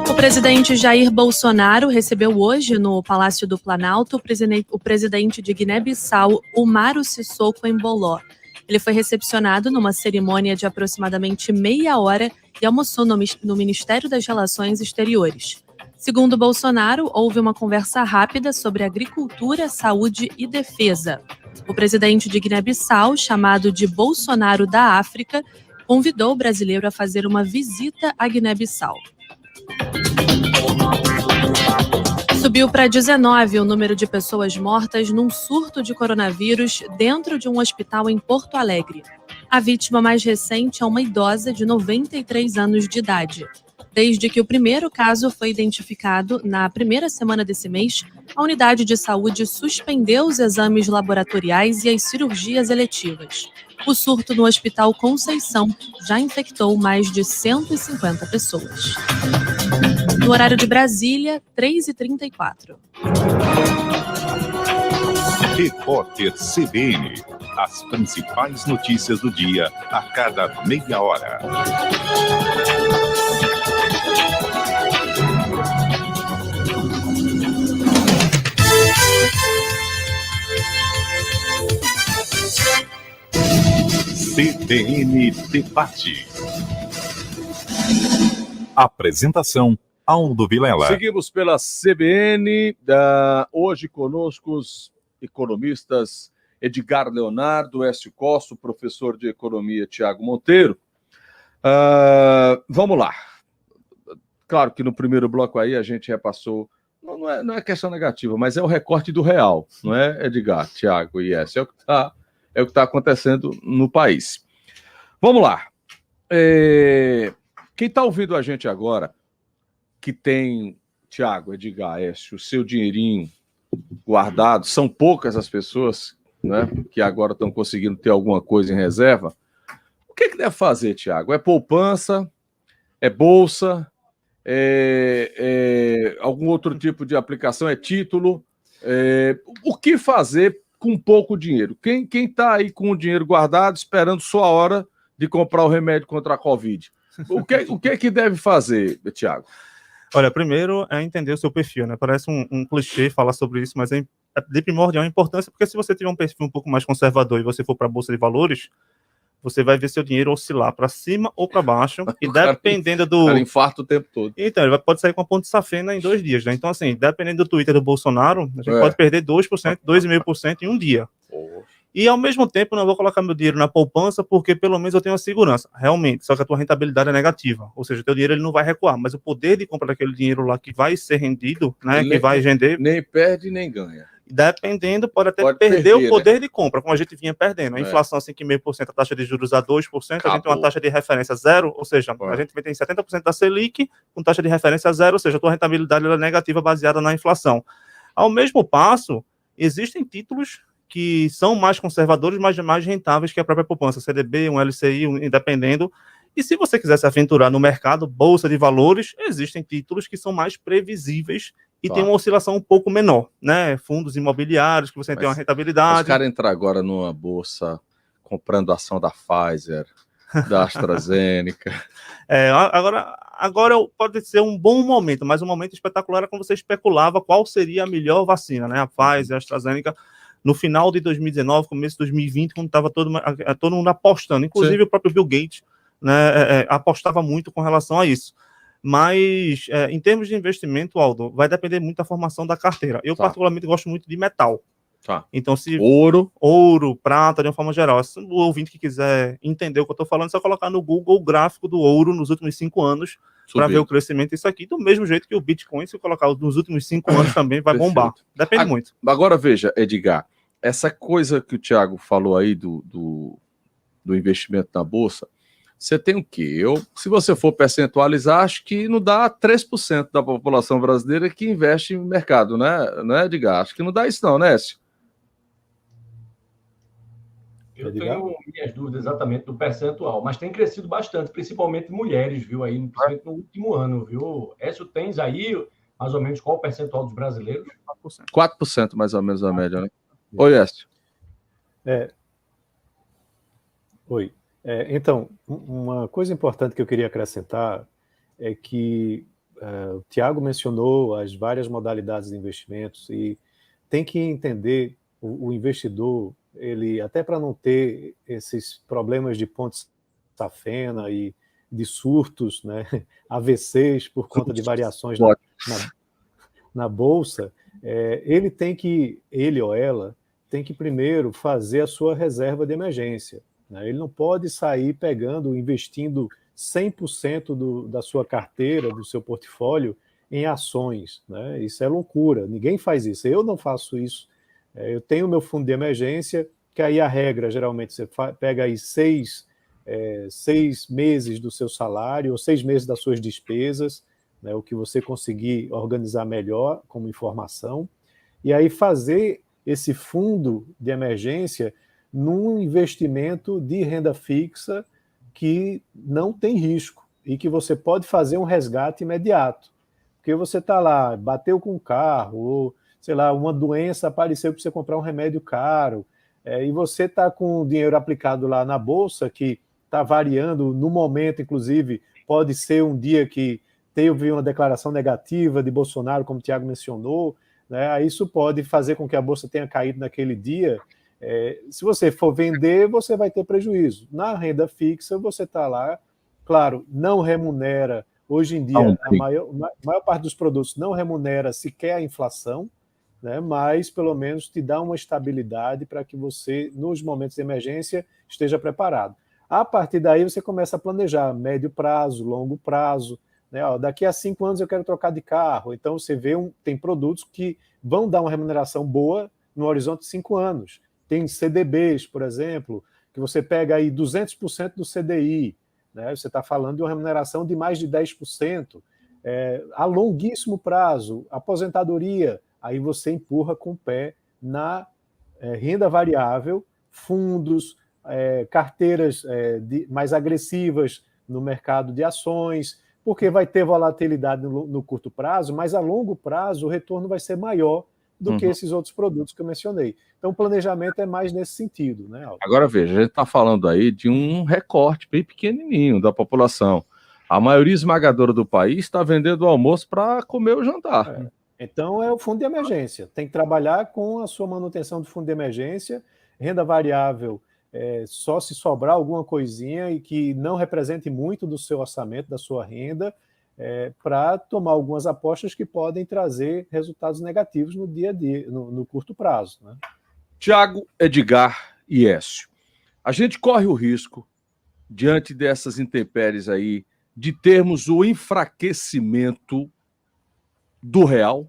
I: O presidente Jair Bolsonaro recebeu hoje no Palácio do Planalto o presidente de Guiné-Bissau, Umaro Sissoko Emboló. Ele foi recepcionado numa cerimônia de aproximadamente meia hora e almoçou no Ministério das Relações Exteriores. Segundo Bolsonaro, houve uma conversa rápida sobre agricultura, saúde e defesa. O presidente de Guiné-Bissau, chamado de Bolsonaro da África, convidou o brasileiro a fazer uma visita à Guiné-Bissau. Subiu para 19 o número de pessoas mortas num surto de coronavírus dentro de um hospital em Porto Alegre. A vítima mais recente é uma idosa de 93 anos de idade. Desde que o primeiro caso foi identificado na primeira semana desse mês, a unidade de saúde suspendeu os exames laboratoriais e as cirurgias eletivas. O surto no Hospital Conceição já infectou mais de 150 pessoas. No horário de Brasília, 3h34.
J: Repórter CBN. As principais notícias do dia a cada meia hora. CBN Debate. Apresentação: Aldo Vilela.
B: Seguimos pela CBN. Hoje conosco os economistas Edgar Leonardo, Écio Costa, professor de economia Tiago Monteiro. Vamos lá. Claro que no primeiro bloco aí a gente repassou, não é questão negativa, mas é o recorte do real, não é, Edgar, Tiago e Écio? É o que está acontecendo no país. Vamos lá. Quem está ouvindo a gente agora, que tem, Tiago, Edgar, Écio, o seu dinheirinho guardado, são poucas as pessoas, né, que agora estão conseguindo ter alguma coisa em reserva. O que deve fazer, Tiago? É poupança? É bolsa? Algum outro tipo de aplicação? É título? O que fazer com pouco dinheiro? Quem está aí com o dinheiro guardado, esperando sua hora de comprar o remédio contra a Covid? O que deve fazer, Tiago?
C: Olha, primeiro é entender o seu perfil, né? Parece um clichê falar sobre isso, mas é de primordial importância, porque se você tiver um perfil um pouco mais conservador e você for para a Bolsa de Valores, você vai ver seu dinheiro oscilar para cima ou para baixo, e dependendo do... O
B: cara infarta o tempo todo.
C: Então, ele pode sair com a ponte de safena em 2 dias, né? Então, assim, dependendo do Twitter do Bolsonaro, a gente pode perder 2%, 2,5% em um dia. E, ao mesmo tempo, não vou colocar meu dinheiro na poupança, porque pelo menos eu tenho a segurança, realmente, só que a tua rentabilidade é negativa, ou seja, o teu dinheiro ele não vai recuar, mas o poder de compra daquele dinheiro lá que vai ser rendido, né, que vai render...
B: Nem perde, nem ganha.
C: Dependendo, pode perder o poder de compra, como a gente vinha perdendo. A inflação, 5,5%, a taxa de juros a 2%, a gente tem uma taxa de referência zero, ou seja, a gente tem 70% da Selic com taxa de referência zero, ou seja, a tua rentabilidade é negativa baseada na inflação. Ao mesmo passo, existem títulos que são mais conservadores, mas mais rentáveis que a própria poupança, CDB, um LCI, dependendo. E se você quiser se aventurar no mercado, bolsa de valores, existem títulos que são mais previsíveis e tem uma oscilação um pouco menor, né? Fundos imobiliários, que você tem uma rentabilidade.
B: Os caras entrar agora numa bolsa comprando ação da Pfizer, da AstraZeneca.
C: Agora pode ser um bom momento, mas um momento espetacular é quando você especulava qual seria a melhor vacina, né? A Pfizer, a AstraZeneca, no final de 2019, começo de 2020, quando estava todo mundo apostando, inclusive o próprio Bill Gates, né, apostava muito com relação a isso. Mas, em termos de investimento, Aldo, vai depender muito da formação da carteira. Eu, particularmente, gosto muito de metal. Então, se ouro, prata, de uma forma geral. Se o ouvinte que quiser entender o que eu estou falando, é só colocar no Google o gráfico do ouro nos últimos 5 anos para ver o crescimento disso aqui. Do mesmo jeito que o Bitcoin, se colocar nos últimos 5 anos também, vai bombar. Depende muito.
B: Agora, veja, Edgar, essa coisa que o Tiago falou aí do investimento na Bolsa, você tem o quê? Se você for percentualizar, acho que não dá 3% da população brasileira que investe no mercado, né, Edgar? Acho que não dá isso não, né, Écio?
E: Eu tenho minhas dúvidas exatamente do percentual, mas tem crescido bastante, principalmente mulheres, viu, aí, principalmente no último ano, viu? Écio, tens aí, mais ou menos, qual o percentual dos brasileiros?
B: 4% mais ou menos a média, né? Oi, Écio.
D: Oi. Então, uma coisa importante que eu queria acrescentar é que o Tiago mencionou as várias modalidades de investimentos e tem que entender o investidor, ele até para não ter esses problemas de ponte safena e de surtos, né, AVCs por conta de variações na bolsa, ele ou ela tem que primeiro fazer a sua reserva de emergência, né? Ele não pode sair pegando, investindo 100% da sua carteira, do seu portfólio, em ações, né? Isso é loucura, ninguém faz isso, eu não faço isso. Eu tenho meu fundo de emergência, que aí a regra, geralmente, você pega aí 6 meses do seu salário, ou 6 meses das suas despesas, né, o que você conseguir organizar melhor como informação, e aí fazer esse fundo de emergência num investimento de renda fixa que não tem risco e que você pode fazer um resgate imediato. Porque você está lá, bateu com o carro, ou, sei lá, uma doença apareceu para você comprar um remédio caro, e você está com o dinheiro aplicado lá na Bolsa, que está variando, no momento, inclusive, pode ser um dia que teve uma declaração negativa de Bolsonaro, como o Tiago mencionou, né? Isso pode fazer com que a Bolsa tenha caído naquele dia. Se você for vender, você vai ter prejuízo. Na renda fixa, você está lá, claro, não remunera. Hoje em dia, a maior parte dos produtos não remunera sequer a inflação, né? Mas pelo menos te dá uma estabilidade para que você, nos momentos de emergência, esteja preparado. A partir daí, você começa a planejar médio prazo, longo prazo, né? Daqui a 5 anos eu quero trocar de carro. Então, você vê, tem produtos que vão dar uma remuneração boa no horizonte de 5 anos. Tem CDBs, por exemplo, que você pega aí 200% do CDI, né? Você está falando de uma remuneração de mais de 10%. A longuíssimo prazo, aposentadoria, aí você empurra com o pé na renda variável, fundos, carteiras mais agressivas no mercado de ações, porque vai ter volatilidade no curto prazo, mas a longo prazo o retorno vai ser maior do que esses outros produtos que eu mencionei. Então, o planejamento é mais nesse sentido, né, Aldo?
B: Agora, veja, a gente está falando aí de um recorte bem pequenininho da população. A maioria esmagadora do país está vendendo o almoço para comer o jantar.
D: Então, é o fundo de emergência. Tem que trabalhar com a sua manutenção do fundo de emergência, renda variável, só se sobrar alguma coisinha e que não represente muito do seu orçamento, da sua renda, para tomar algumas apostas que podem trazer resultados negativos no dia a dia, no curto prazo, né?
B: Tiago, Edgar e Écio, a gente corre o risco, diante dessas intempéries aí, de termos o enfraquecimento do real?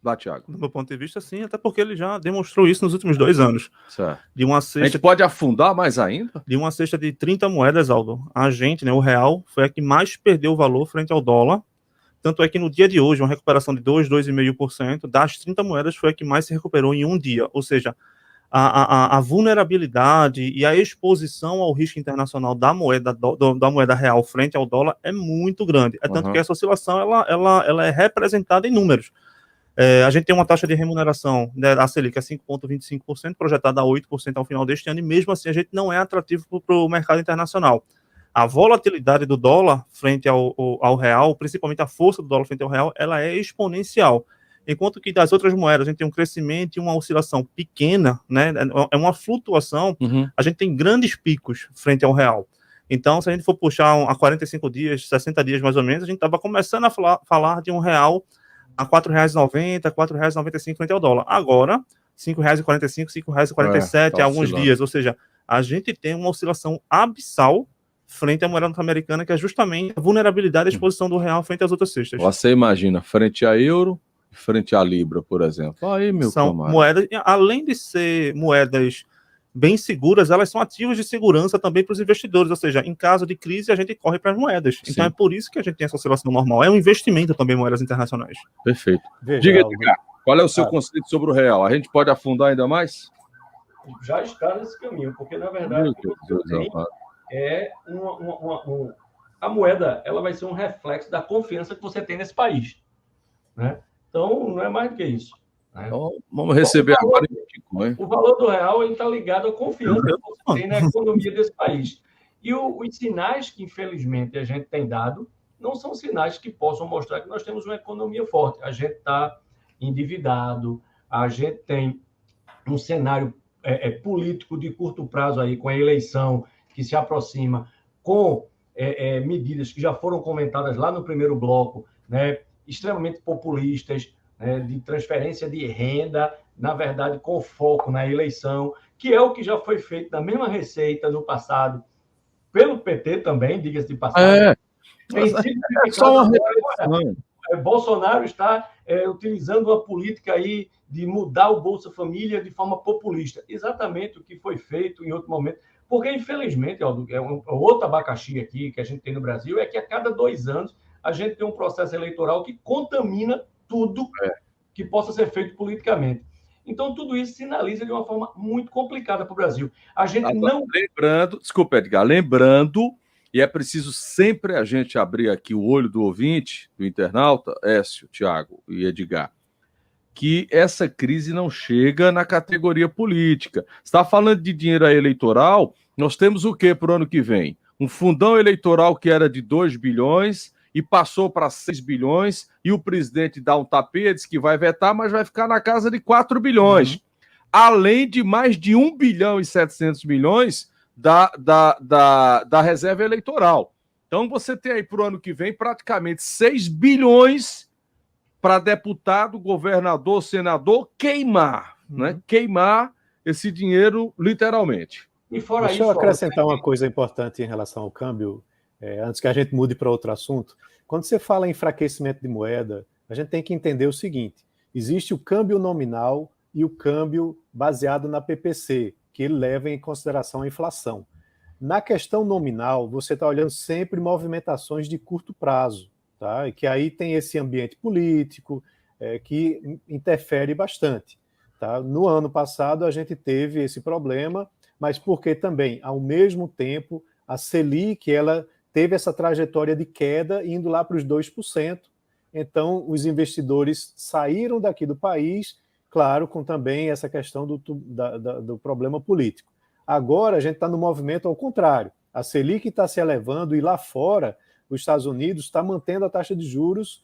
B: Lá, Tiago.
C: Do meu ponto de vista, sim, até porque ele já demonstrou isso nos últimos 2 anos.
B: Certo.
C: A gente
B: pode afundar mais ainda?
C: De uma cesta de 30 moedas, Aldo, a gente, né, o real, foi a que mais perdeu valor frente ao dólar. Tanto é que no dia de hoje, uma recuperação de 2,5%, das 30 moedas foi a que mais se recuperou em um dia. Ou seja, a vulnerabilidade e a exposição ao risco internacional da moeda real frente ao dólar é muito grande. Tanto que essa oscilação ela é representada em números. A gente tem uma taxa de remuneração da Selic a 5,25%, projetada a 8% ao final deste ano, e mesmo assim a gente não é atrativo para o mercado internacional. A volatilidade do dólar frente ao real, principalmente a força do dólar frente ao real, ela é exponencial. Enquanto que das outras moedas a gente tem um crescimento e uma oscilação pequena, né? É uma flutuação, a gente tem grandes picos frente ao real. Então, se a gente for puxar a 45 dias, 60 dias mais ou menos, a gente estava começando a falar de um real a R$ 4,90, R$ 4,95 frente ao dólar. Agora, R$ 5,45, R$ 5,47 há alguns dias. Ou seja, a gente tem uma oscilação abissal frente à moeda norte-americana, que é justamente a vulnerabilidade e a exposição do real frente às outras cestas.
B: Você imagina, frente a euro, frente à libra, por exemplo. Aí, meu
C: São
B: camarada.
C: moedas, além de ser moedas bem seguras, elas são ativos de segurança também para os investidores, ou seja, em caso de crise a gente corre para as moedas.
B: Sim.
C: Então é por isso que a gente tem essa oscilação normal. É um investimento também moedas internacionais.
B: Perfeito.
D: Veja,
B: Diga,
D: Aldo,
B: Edgar, qual é o seu conceito sobre o real? A gente pode afundar ainda mais?
E: Já está nesse caminho, porque na verdade o que você tem a moeda, ela vai ser um reflexo da confiança que você tem nesse país, né? Então não é mais do que isso, né?
B: Então, vamos receber agora em Bitcoin.
E: O valor do real está ligado à confiança que você tem na economia desse país. E os sinais que, infelizmente, a gente tem dado não são sinais que possam mostrar que nós temos uma economia forte. A gente está endividado, a gente tem um cenário político de curto prazo aí, com a eleição que se aproxima, com medidas que já foram comentadas lá no primeiro bloco, né, extremamente populistas, né, de transferência de renda, na verdade, com foco na eleição, que é o que já foi feito na mesma receita no passado, pelo PT também, diga-se de passagem. Tem sido
B: só uma repetição.
E: Bolsonaro está utilizando uma política aí de mudar o Bolsa Família de forma populista. Exatamente o que foi feito em outro momento. Porque, infelizmente, outro abacaxi aqui que a gente tem no Brasil é que a cada 2 anos a gente tem um processo eleitoral que contamina tudo que possa ser feito politicamente. Então, tudo isso sinaliza de uma forma muito complicada para o Brasil. A gente não...
B: Lembrando, desculpa, Edgar, lembrando, e é preciso sempre a gente abrir aqui o olho do ouvinte, do internauta, Écio, Tiago e Edgar, que essa crise não chega na categoria política. Você está falando de dinheiro eleitoral, nós temos o que para o ano que vem? Um fundão eleitoral que era de 2 bilhões e passou para 6 bilhões, e o presidente dá um tapete, diz que vai vetar, mas vai ficar na casa de 4 bilhões. Além de mais de 1 bilhão e 700 milhões da reserva eleitoral. Então você tem aí para o ano que vem praticamente 6 bilhões para deputado, governador, senador queimar, né? Queimar esse dinheiro literalmente.
E: E fora
D: Deixa eu acrescentar uma coisa importante em relação ao câmbio, antes que a gente mude para outro assunto. Quando você fala em enfraquecimento de moeda, a gente tem que entender o seguinte: existe o câmbio nominal e o câmbio baseado na PPC, que ele leva em consideração a inflação. Na questão nominal, você está olhando sempre movimentações de curto prazo, tá? E que aí tem esse ambiente político que interfere bastante. Tá? No ano passado, a gente teve esse problema, mas porque também, ao mesmo tempo, a Selic ela teve essa trajetória de queda indo lá para os 2%. Então, os investidores saíram daqui do país, claro, com também essa questão do problema político. Agora, a gente está no movimento ao contrário. A Selic está se elevando e lá fora, os Estados Unidos está mantendo a taxa de juros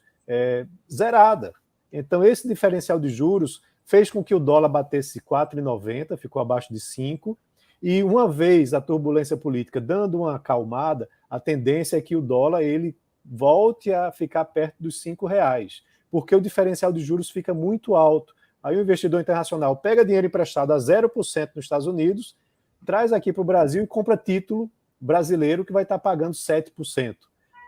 D: zerada. Então, esse diferencial de juros fez com que o dólar batesse 4,90, ficou abaixo de 5, e uma vez a turbulência política dando uma acalmada, a tendência é que o dólar ele volte a ficar perto dos R$5, porque o diferencial de juros fica muito alto. Aí o investidor internacional pega dinheiro emprestado a 0% nos Estados Unidos, traz aqui para o Brasil e compra título brasileiro que vai estar pagando 7%.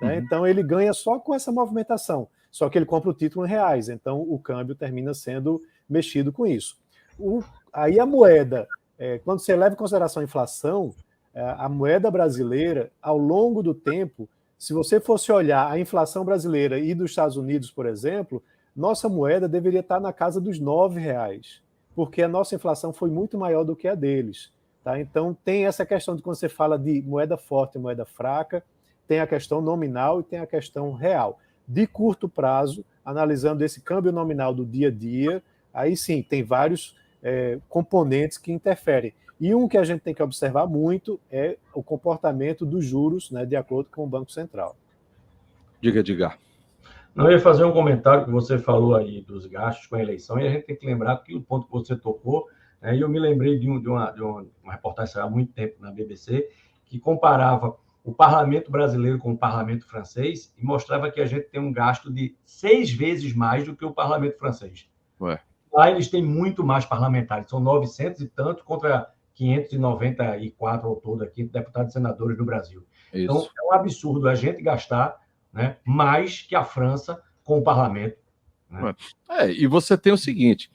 D: Né? Então ele ganha só com essa movimentação, só que ele compra o título em reais, então o câmbio termina sendo mexido com isso. Aí a moeda, quando você leva em consideração a inflação, a moeda brasileira, ao longo do tempo, se você fosse olhar a inflação brasileira e dos Estados Unidos, por exemplo, nossa moeda deveria estar na casa dos R$9, porque a nossa inflação foi muito maior do que a deles. Tá? Então tem essa questão de quando você fala de moeda forte e moeda fraca, tem a questão nominal e tem a questão real. De curto prazo, analisando esse câmbio nominal do dia a dia, aí sim, tem vários componentes que interferem. E um que a gente tem que observar muito é o comportamento dos juros, né, de acordo com o Banco Central.
B: Diga, Edgar.
E: Não, eu ia fazer um comentário que você falou aí dos gastos com a eleição, e a gente tem que lembrar que o ponto que você tocou, e eu me lembrei de uma reportagem há muito tempo na BBC, que comparava o parlamento brasileiro com o parlamento francês e mostrava que a gente tem um gasto de 6 vezes mais do que o parlamento francês.
B: Ué.
E: Lá eles têm muito mais parlamentares, são 900 e tanto contra 594 ao todo aqui, deputados e senadores do Brasil.
B: Isso.
E: Então, é um absurdo a gente gastar, né, mais que a França com o parlamento. Né?
B: E você tem o seguinte,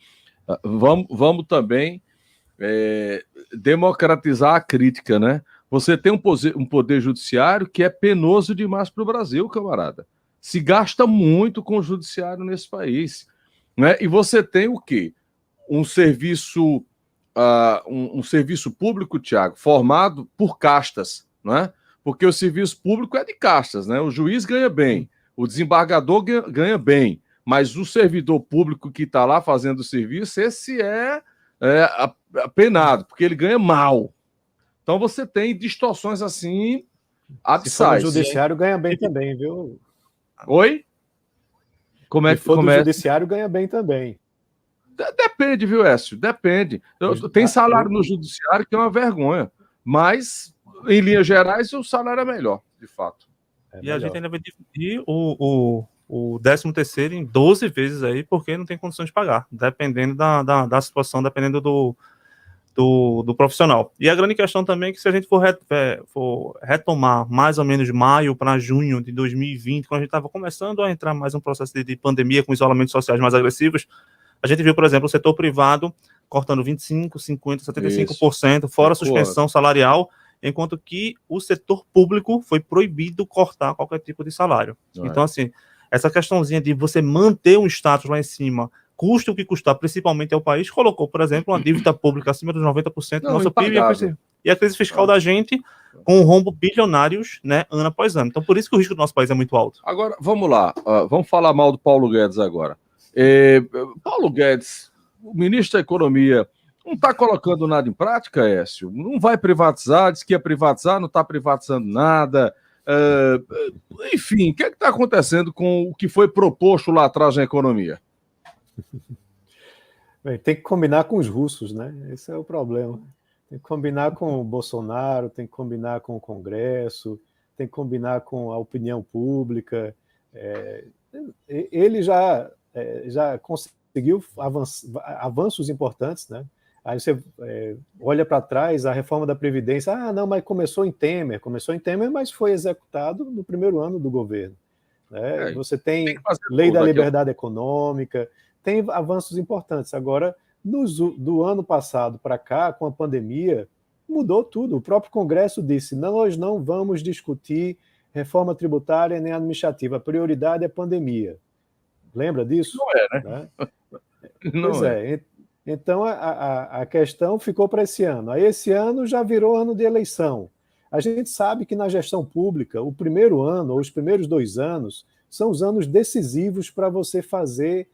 B: vamos também democratizar a crítica, né? Você tem um poder judiciário que é penoso demais para o Brasil, camarada. Se gasta muito com o judiciário nesse país. Né? E você tem o quê? Um serviço público, Tiago, formado por castas, né? Porque o serviço público é de castas, né? O juiz ganha bem, o desembargador ganha bem, mas o servidor público que está lá fazendo o serviço, esse é apenado, porque ele ganha mal. Então você tem distorções assim abissais.
D: Se for no judiciário, ganha bem também, viu?
B: Oi? Como é que
D: o judiciário ganha bem também.
B: Depende, viu, Écio? Depende. Tem salário no judiciário que é uma vergonha, mas, em linhas gerais, o salário é melhor, de fato.
C: E a gente ainda vai dividir o o 13º em 12 vezes aí, porque não tem condição de pagar, dependendo da situação, dependendo do profissional. E a grande questão também é que se a gente for retomar mais ou menos de maio para junho de 2020, quando a gente estava começando a entrar mais um processo de pandemia com isolamentos sociais mais agressivos, a gente viu, por exemplo, o setor privado cortando 25%, 50%, 75%, fora a suspensão salarial, enquanto que o setor público foi proibido cortar qualquer tipo de salário. Então, assim, essa questãozinha de você manter um status lá em cima, custe o que custar, principalmente ao país, colocou, por exemplo, uma dívida pública acima dos 90% do nosso PIB e a crise fiscal da gente com um rombo bilionários, né, ano após ano. Então, por isso que o risco do nosso país é muito alto.
B: Agora, vamos lá, vamos falar mal do Paulo Guedes agora. Paulo Guedes, o ministro da Economia, não está colocando nada em prática, Écio? Não vai privatizar, diz que ia privatizar, não está privatizando nada. Enfim, o que está acontecendo com o que foi proposto lá atrás na economia?
D: Bem, tem que combinar com os russos, né? Esse é o problema. Tem que combinar com o Bolsonaro, tem que combinar com o Congresso, tem que combinar com a opinião pública. Ele já conseguiu avanços importantes, né? Aí você olha para trás, a reforma da Previdência, não, mas começou em Temer, mas foi executado no primeiro ano do governo. Né? Você tem lei da liberdade econômica, tem avanços importantes. Agora, do ano passado para cá, com a pandemia, mudou tudo. O próprio Congresso disse, nós não vamos discutir reforma tributária nem administrativa, a prioridade é a pandemia. Lembra disso?
B: Não né?
D: Pois é. Então, a questão ficou para esse ano. Aí, esse ano já virou ano de eleição. A gente sabe que na gestão pública, o primeiro ano, ou os primeiros 2 anos, são os anos decisivos para você fazer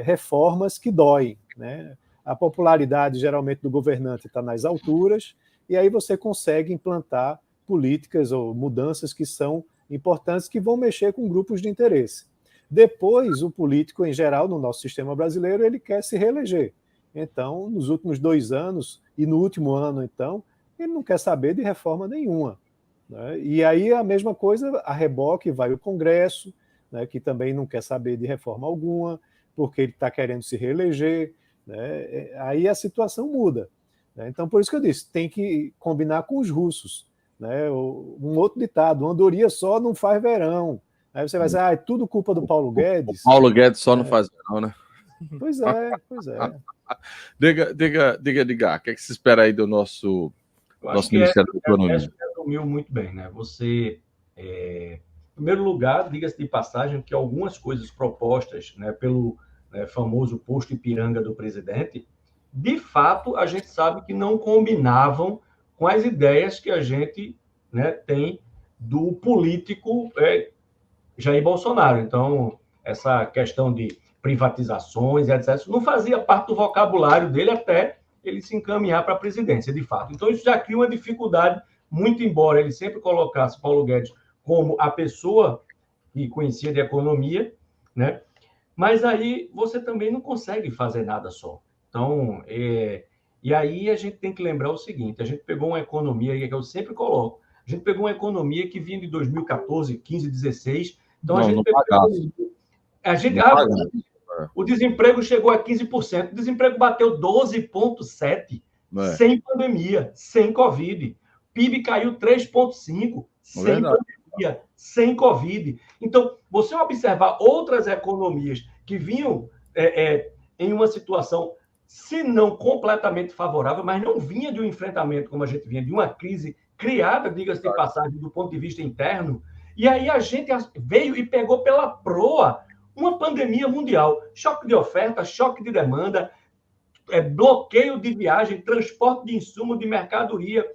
D: reformas que doem. Né? A popularidade, geralmente, do governante está nas alturas, e aí você consegue implantar políticas ou mudanças que são importantes, que vão mexer com grupos de interesse. Depois, o político, em geral, no nosso sistema brasileiro, ele quer se reeleger. Então, nos últimos 2 anos, e no último ano, então, ele não quer saber de reforma nenhuma. Né? E aí, a mesma coisa, a reboque vai o Congresso, né, que também não quer saber de reforma alguma, porque ele está querendo se reeleger. Né? Aí a situação muda. Né? Então, por isso que eu disse, tem que combinar com os russos. Né? Um outro ditado, uma andorinha só não faz verão. Aí você vai dizer, é tudo culpa do Paulo Guedes.
B: O Paulo Guedes só não faz verão, né?
D: Pois é.
B: Diga, o que é que se espera aí do nosso Ministério da Economia?
E: Você resumiu muito bem, né? Você, em primeiro lugar, diga-se de passagem que algumas coisas propostas, né, pelo famoso posto Ipiranga do presidente, de fato, a gente sabe que não combinavam com as ideias que a gente, né, tem do político Jair Bolsonaro. Então, essa questão de privatizações, etc., não fazia parte do vocabulário dele até ele se encaminhar para a presidência, de fato. Então, isso já cria uma dificuldade, muito embora ele sempre colocasse Paulo Guedes como a pessoa que conhecia de economia, né? Mas aí você também não consegue fazer nada só. Então, e aí a gente tem que lembrar o seguinte, a gente pegou uma economia, que eu sempre coloco, a gente pegou uma economia que vinha de 2014, 15, 16, então a gente pegou... O desemprego chegou a 15%, o desemprego bateu 12,7% sem pandemia, sem Covid. PIB caiu 3,5% sem pandemia, sem Covid. Então, você observar outras economias que vinham em uma situação, se não completamente favorável, mas não vinha de um enfrentamento como a gente vinha, de uma crise criada, diga-se de passagem, do ponto de vista interno, e aí a gente veio e pegou pela proa uma pandemia mundial, choque de oferta, choque de demanda, bloqueio de viagem, transporte de insumo, de mercadoria.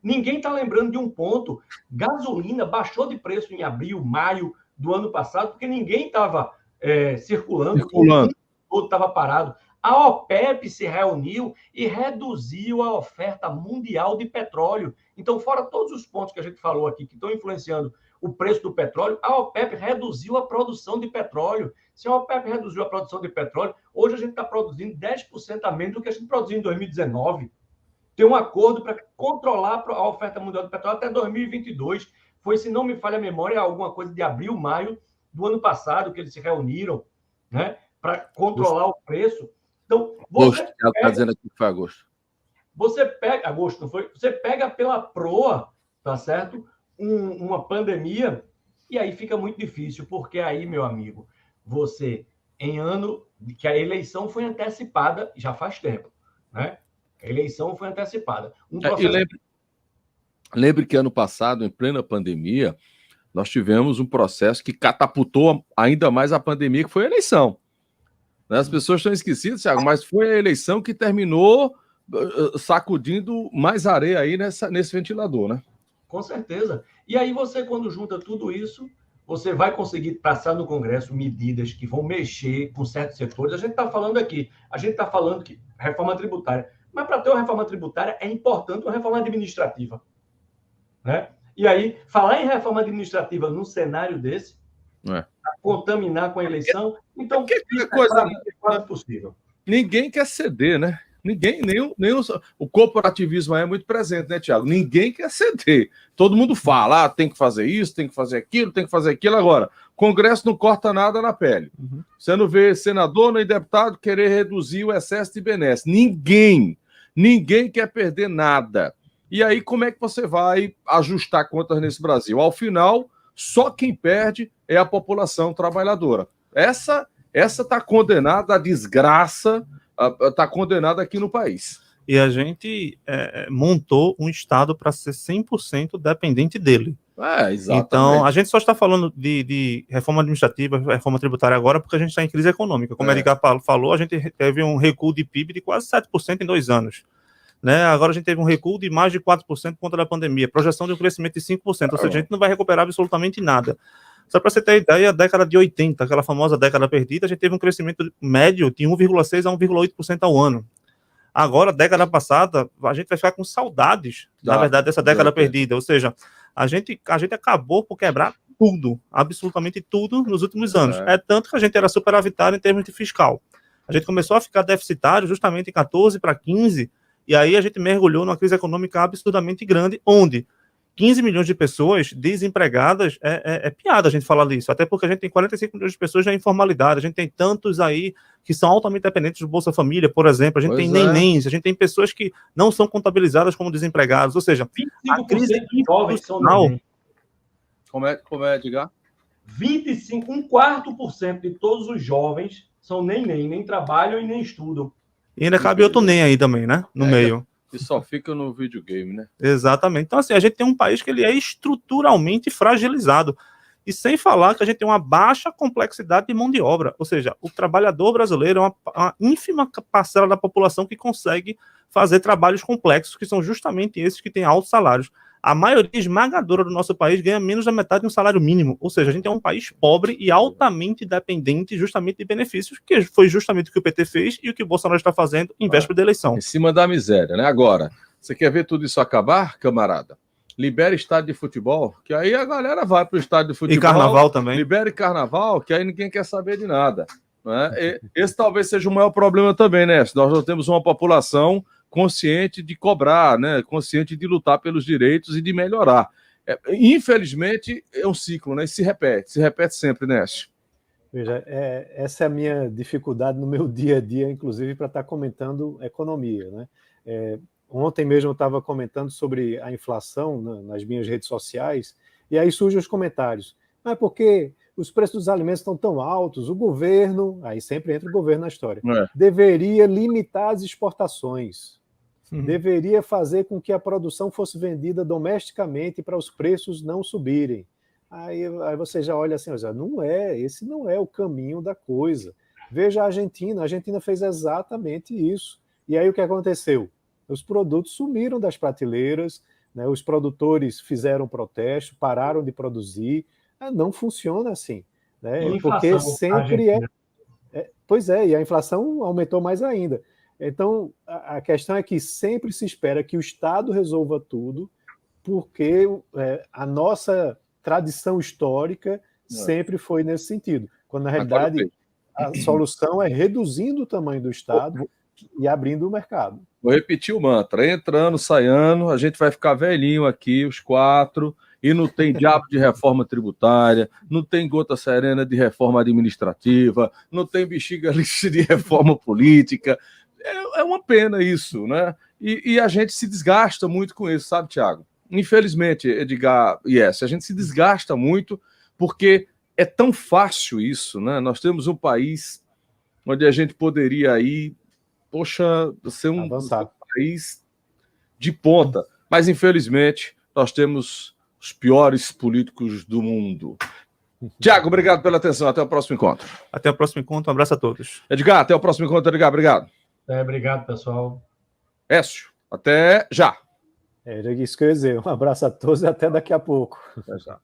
E: Ninguém está lembrando de um ponto. Gasolina baixou de preço em abril, maio do ano passado, porque ninguém estava circulando. Todo estava parado. A OPEP se reuniu e reduziu a oferta mundial de petróleo. Então, fora todos os pontos que a gente falou aqui, que estão influenciando o preço do petróleo, a OPEP reduziu a produção de petróleo. Se a OPEP reduziu a produção de petróleo, hoje a gente está produzindo 10% a menos do que a gente produziu em 2019. Tem um acordo para controlar a oferta mundial de petróleo até 2022. Foi, se não me falha a memória, alguma coisa de abril, maio do ano passado, que eles se reuniram, né, para controlar o preço. Então,
B: você está dizendo aqui que foi agosto.
E: Você pega, agosto não foi? Você pega pela proa, tá certo? Uma pandemia, e aí fica muito difícil, porque aí, meu amigo, você, em ano que a eleição foi antecipada, já faz tempo, né? A eleição foi antecipada.
B: Lembre que ano passado, em plena pandemia, nós tivemos um processo que catapultou ainda mais a pandemia, que foi a eleição. As pessoas estão esquecidas, Thiago, mas foi a eleição que terminou sacudindo mais areia aí nesse ventilador, né?
E: Com certeza. E aí você, quando junta tudo isso, você vai conseguir passar no Congresso medidas que vão mexer com certos setores. A gente está falando que reforma tributária. Mas para ter uma reforma tributária é importante uma reforma administrativa, né? E aí, falar em reforma administrativa num cenário desse, contaminar com a eleição, então
B: é quase
E: possível.
B: Ninguém quer ceder, né? Ninguém, o corporativismo aí é muito presente, né, Thiago? Ninguém quer ceder. Todo mundo fala, tem que fazer isso, tem que fazer aquilo, tem que fazer aquilo. Agora, o Congresso não corta nada na pele. Você não vê senador nem deputado querer reduzir o excesso de benesses. Ninguém quer perder nada. E aí, como é que você vai ajustar contas nesse Brasil? Ao final, só quem perde é a população trabalhadora. Essa está condenada à desgraça, está condenada aqui no país.
C: E a gente montou um Estado para ser 100% dependente dele.
B: Exatamente.
C: Então, a gente só está falando de reforma administrativa, reforma tributária agora, porque a gente está em crise econômica. Como a Erika falou, a gente teve um recuo de PIB de quase 7% em 2 anos. Né? Agora a gente teve um recuo de mais de 4% por conta da pandemia, projeção de um crescimento de 5%, ou seja, a gente não vai recuperar absolutamente nada. Só para você ter ideia, a década de 80, aquela famosa década perdida, a gente teve um crescimento médio de 1,6% a 1,8% ao ano. Agora, década passada, a gente vai ficar com saudades, na verdade, dessa década perdida, ou seja, a gente acabou por quebrar tudo, absolutamente tudo nos últimos anos. É tanto que a gente era superavitário em termos de fiscal. A gente começou a ficar deficitário justamente em 14 para 15, e aí a gente mergulhou numa crise econômica absurdamente grande, onde 15 milhões de pessoas desempregadas, é piada a gente falar disso, até porque a gente tem 45 milhões de pessoas na informalidade, a gente tem tantos aí que são altamente dependentes do Bolsa Família, por exemplo, a gente tem nenéns, a gente tem pessoas que não são contabilizadas como desempregados, ou seja, a crise institucional...
B: Como é, Edgar?
E: 1/4% de todos os jovens são nem trabalham e nem estudam.
C: E ainda cabe outro nem aí também, né? No meio.
B: E só fica no videogame, né?
C: Exatamente. Então, assim, a gente tem um país que ele é estruturalmente fragilizado. E sem falar que a gente tem uma baixa complexidade de mão de obra. Ou seja, o trabalhador brasileiro é uma ínfima parcela da população que consegue fazer trabalhos complexos, que são justamente esses que têm altos salários. A maioria esmagadora do nosso país ganha menos da metade de um salário mínimo. Ou seja, a gente é um país pobre e altamente dependente justamente de benefícios, que foi justamente o que o PT fez e o que o Bolsonaro está fazendo em véspera da eleição.
B: Em cima da miséria, né? Agora, você quer ver tudo isso acabar, camarada? Libera estádio de futebol, que aí a galera vai para o estádio de futebol.
C: E carnaval também.
B: Libere carnaval, que aí ninguém quer saber de nada. Né? Esse talvez seja o maior problema também, né? Nós não temos uma população consciente de cobrar, né? Consciente de lutar pelos direitos e de melhorar. Infelizmente, é um ciclo, né? E se repete sempre, Nécio.
D: Veja, essa é a minha dificuldade no meu dia a dia, inclusive, para estar comentando economia, né? Ontem mesmo eu estava comentando sobre a inflação nas minhas redes sociais, e aí surgem os comentários. Mas por que os preços dos alimentos estão tão altos? O governo, aí sempre entra o governo na história, deveria limitar as exportações. Deveria fazer com que a produção fosse vendida domesticamente para os preços não subirem. Aí você já olha assim, esse não é o caminho da coisa. Veja a Argentina fez exatamente isso. E aí o que aconteceu? Os produtos sumiram das prateleiras, né? Os produtores fizeram protesto, pararam de produzir. Não funciona assim, né? Porque sempre Pois é, e a inflação aumentou mais ainda. Então, a questão é que sempre se espera que o Estado resolva tudo, porque a nossa tradição histórica sempre foi nesse sentido. Quando, na realidade, a solução é reduzindo o tamanho do Estado e abrindo o mercado.
B: Vou repetir o mantra. Entra ano, sai ano, a gente vai ficar velhinho aqui, os quatro, e não tem diabo de reforma tributária, não tem gota serena de reforma administrativa, não tem bexiga lixa de reforma política. É uma pena isso, né? E a gente se desgasta muito com isso, sabe, Tiago? Infelizmente, Edgar e a gente se desgasta muito porque é tão fácil isso, né? Nós temos um país onde a gente poderia aí, ser um país de ponta. Mas, infelizmente, nós temos os piores políticos do mundo. Tiago, obrigado pela atenção. Até o próximo encontro.
C: Até o próximo encontro. Um abraço a todos.
B: Edgar, até o próximo encontro. Edgar, obrigado.
E: Obrigado, pessoal.
B: Écio, até já.
D: Era isso que eu ia dizer. Um abraço a todos e até daqui a pouco.
B: Até já.